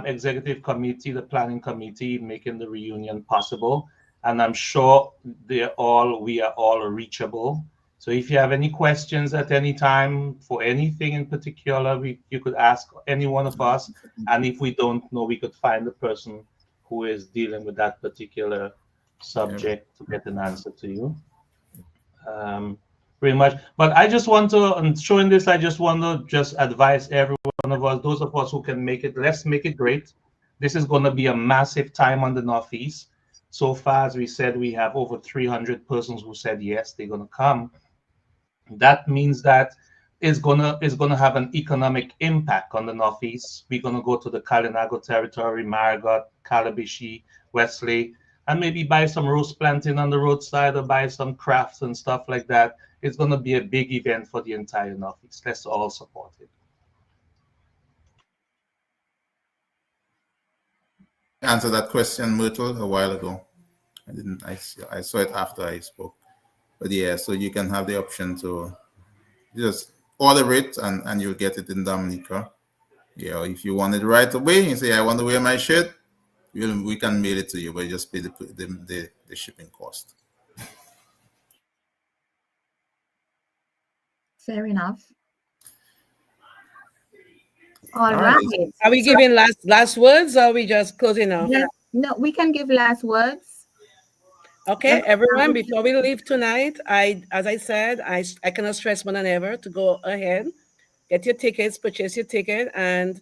executive committee, the planning committee, making the reunion possible. And I'm sure we are all reachable. So if you have any questions at any time for anything in particular, you could ask any one of us. And if we don't know, we could find the person who is dealing with that particular subject to get an answer to you. Pretty much. But I just want to, and showing this, I just want to just advise every one of us, those of us who can make it, let's make it great. This is going to be a massive time on the Northeast. So far, as we said, we have over 300 persons who said yes, they're going to come. That means that it's gonna have an economic impact on the Northeast. We're going to go to the Kalinago territory, Marigot, Calabishi, Wesley, and maybe buy some rose planting on the roadside or buy some crafts and stuff like that. It's going to be a big event for the entire Northeast. Let's all support it. Answer that question, Myrtle, a while ago. I saw it after I spoke. But yeah, so you can have the option to just order it and you'll get it in Dominica. Yeah, if you want it right away, you say, I want to wear my shirt, we can mail it to you, but you just pay the shipping cost. Fair enough. All right. Are we giving last words, or are we just closing off? Yes. No, we can give last words. Okay, everyone, before we leave tonight, as I said, I cannot stress more than ever to go ahead, get your tickets, purchase your ticket, and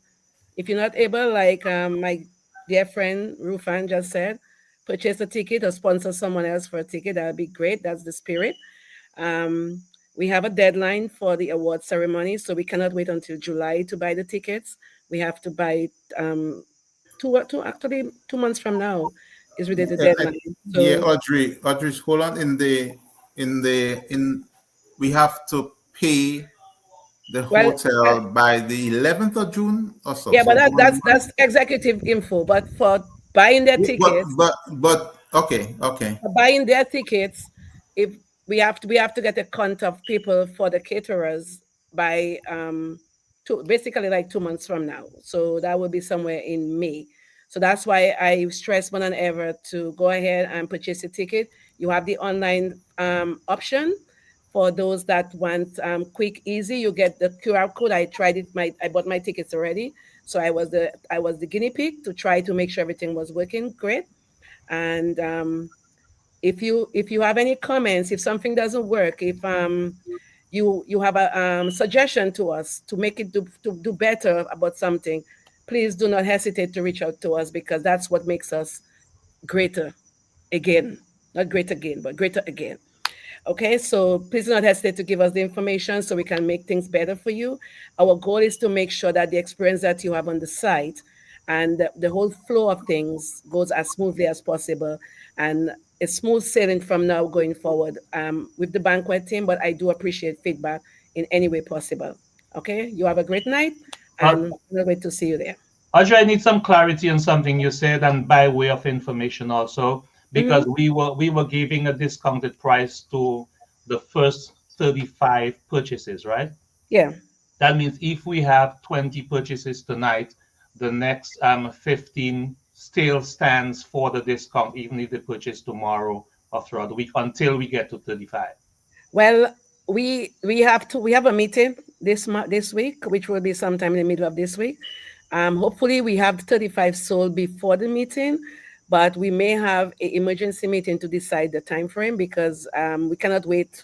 if you're not able, like my dear friend Rufan just said, purchase a ticket or sponsor someone else for a ticket. That would be great. That's the spirit. We have a deadline for the award ceremony, so we cannot wait until July to buy the tickets. We have to buy 2 months from now is really the deadline. So, yeah, Audrey, hold on. We have to pay the hotel by the 11th of June or so. Yeah, but that's executive info. But for buying their tickets, but okay. For buying their tickets, if we have to get a count of people for the caterers by basically like 2 months from now. So that will be somewhere in May. So that's why I stress more than ever to go ahead and purchase a ticket. You have the online option for those that want quick, easy. You get the QR code. I tried it. I bought my tickets already. So I was the guinea pig to try to make sure everything was working great. And if you have any comments, if something doesn't work, if you have a suggestion to us to make it do better about something, please do not hesitate to reach out to us, because that's what makes us greater again. Not great again, but greater again. Okay, so please do not hesitate to give us the information so we can make things better for you. Our goal is to make sure that the experience that you have on the site and the whole flow of things goes as smoothly as possible, and it's smooth sailing from now going forward with the banquet team. But I do appreciate feedback in any way possible. Okay, you have a great night, and we'll wait to see you there. Audrey, I need some clarity on something you said, and by way of information also, because we were giving a discounted price to the first 35 purchases, right? Yeah. That means if we have 20 purchases tonight, the next 15 still stands for the discount, even if they purchase tomorrow or throughout the week until we get to 35. Well, we have a meeting this week, which will be sometime in the middle of this week. Hopefully, we have 35 sold before the meeting, but we may have an emergency meeting to decide the time frame because we cannot wait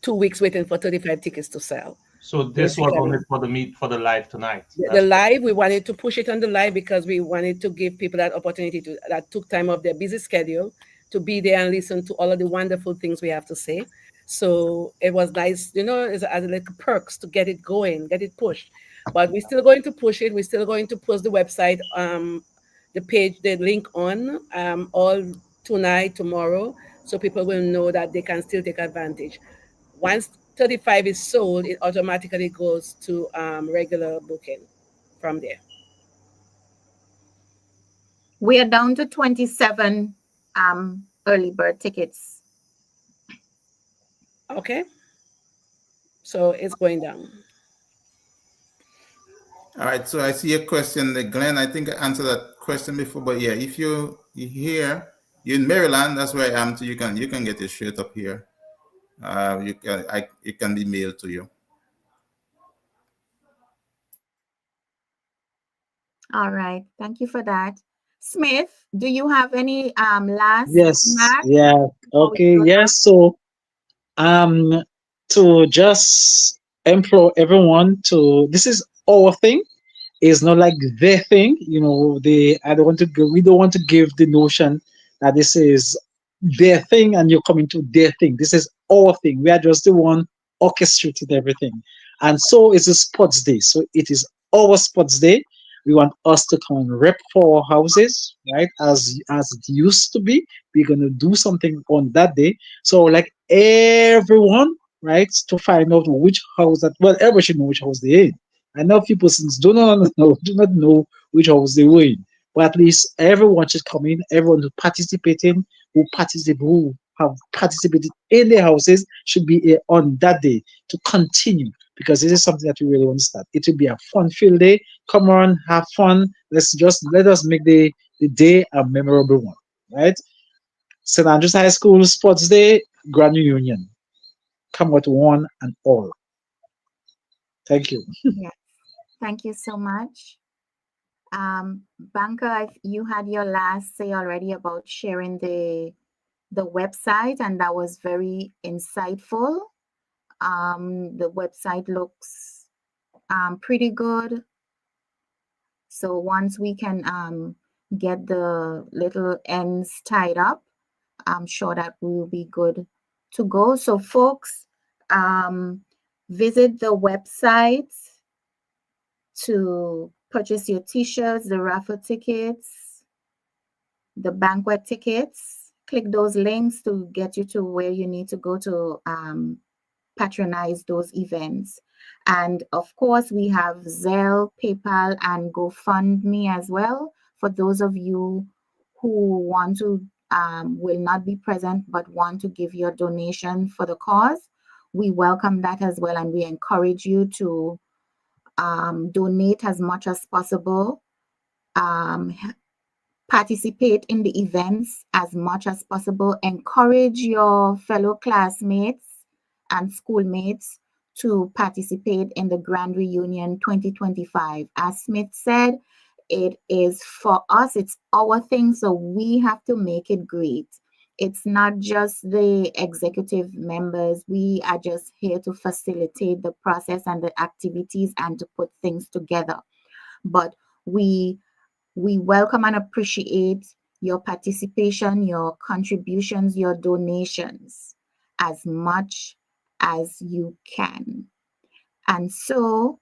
2 weeks waiting for 35 tickets to sell. So this was Basically, only for the meet for the live tonight. the live, we wanted to push it on the live because we wanted to give people that opportunity that took time off their busy schedule to be there and listen to all of the wonderful things we have to say. So it was nice, as like perks to get it going, get it pushed. But we're still going to push it. We're still going to post the website, the page, the link on all tonight, tomorrow, so people will know that they can still take advantage. Once 35 is sold, it automatically goes to regular booking from there. We are down to 27 early bird tickets. Okay. So it's going down. All right, so I see a question, Glenn. I think I answered that question before, but yeah, if you're here, you're in Maryland, that's where I am. So you can get your shirt up here. It can be mailed to you. All right, thank you for that. Smith, do you have any last Yes, remarks yeah, before we okay, close out? yes. So, to just implore everyone to, this is our thing. It's not like their thing. I don't want to we don't want to give the notion that this is their thing and you're coming to their thing. This is our thing. We are just the one orchestrating everything. And so is a sports day. So it is our sports day. We want us to come and rep for our houses, right? As it used to be. We're gonna do something on that day. So like everyone, right, to find out which house that, well, everyone should know which house they're in. I know a few persons do not know which house they were in. But at least everyone should come in, everyone who have participated in their houses should be here on that day to continue, because this is something that we really want to start. It will be a fun filled day. Come on, have fun. Let us make the day a memorable one. Right? St. Andrews High School Sports Day, Grand Reunion. Come out one and all. Thank you. Yes, thank you so much. Banka, you had your last say already about sharing the website, and that was very insightful. The website looks pretty good. So once we can get the little ends tied up, I'm sure that we will be good to go. So folks, visit the website to purchase your t-shirts, the raffle tickets, the banquet tickets. Click those links to get you to where you need to go to patronize those events. And of course, we have Zelle, PayPal, and GoFundMe as well for those of you who want to will not be present but want to give your donation for the cause. We welcome that as well, and we encourage you to donate as much as possible. Participate in the events as much as possible. Encourage your fellow classmates and schoolmates to participate in the Grand Reunion 2025. As Smith said, it is for us, it's our thing, so we have to make it great. It's not just the executive members. We are just here to facilitate the process and the activities and to put things together. But we welcome and appreciate your participation, your contributions, your donations as much as you can. And so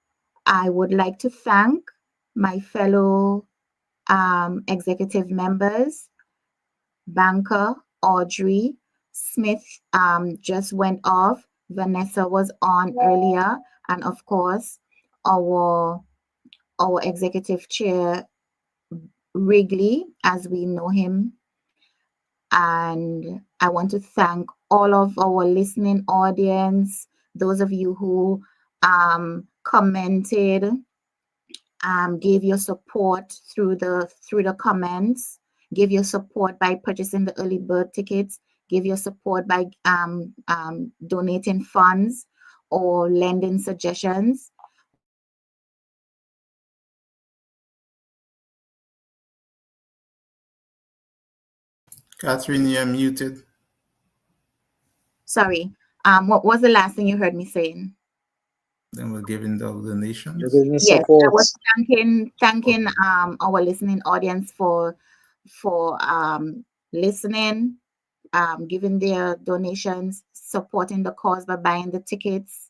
I would like to thank my fellow executive members, Banker, Audrey, Smith just went off, Vanessa was on earlier, and of course, our executive chair, Wrigley, as we know him. And I want to thank all of our listening audience, those of you who commented, gave your support through the comments, give your support by purchasing the early bird tickets, give your support by donating funds or lending suggestions. Catherine, you're muted. Sorry, what was the last thing you heard me saying? Then we're giving the donations. You're giving Yes, I support. was thanking our listening audience for listening, giving their donations, supporting the cause by buying the tickets,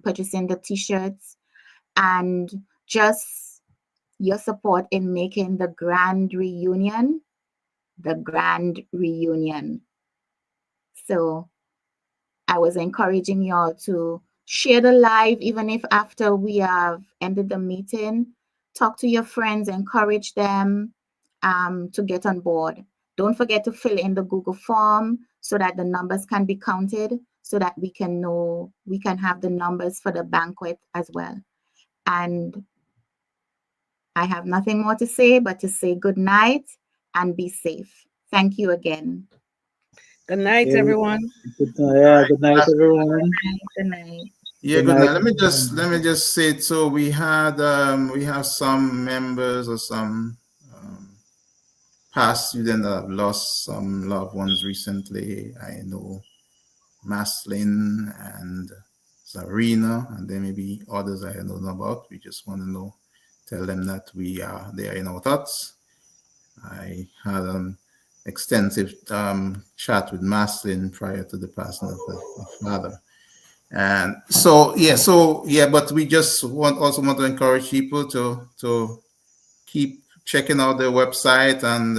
purchasing the t-shirts, and just your support in making the grand reunion the grand reunion. So I was encouraging y'all to share the live, even if after we have ended the meeting, talk to your friends, encourage them to get on board. Don't forget to fill in the Google form so that the numbers can be counted, so that we can have the numbers for the banquet as well. And I have nothing more to say but to say good night and be safe. Thank you again. Good night, Okay. everyone. Good night, everyone. Good night. Yeah, good night. Let me just say it. So we have some members or some past students that have lost some loved ones recently. I know Maslin and Zarina, and there may be others I don't know about. We just want to tell them that they are in our thoughts. I had an extensive chat with Maslin prior to the passing of her father. And but we just also want to encourage people to keep checking out their website and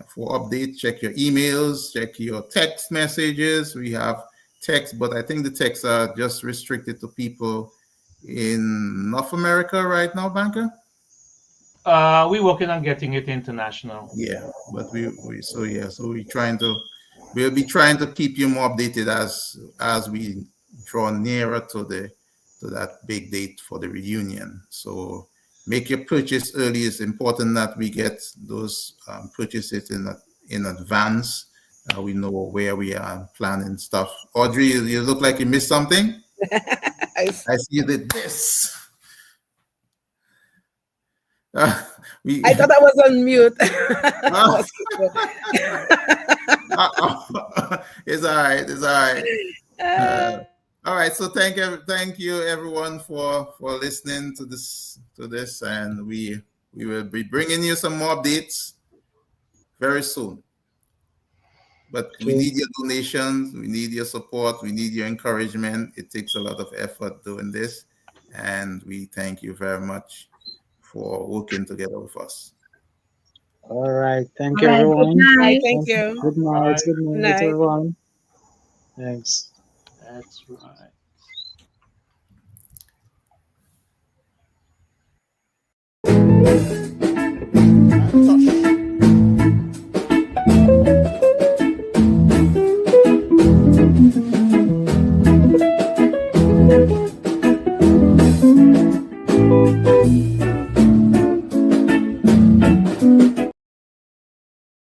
for updates, check your emails, check your text messages. We have text, but I think the texts are just restricted to people in North America right now, Banker. We're working on getting it international. Yeah, but we'll be trying to keep you more updated as we draw nearer to that big date for the reunion. So make your purchase early. It's important that we get those purchases in advance. We know where we are planning stuff. Audrey, you look like you missed something. I see you did this. I thought I was on mute. It's all right. It's all right. All right. So thank you everyone for listening to this, and we will be bringing you some more updates very soon. But we need your donations, we need your support, we need your encouragement. It takes a lot of effort doing this, and we thank you very much for working together with us. All right. Thank you, everyone. Good night. Thank you. Good night. Good night, Night. everyone. Thanks. That's right.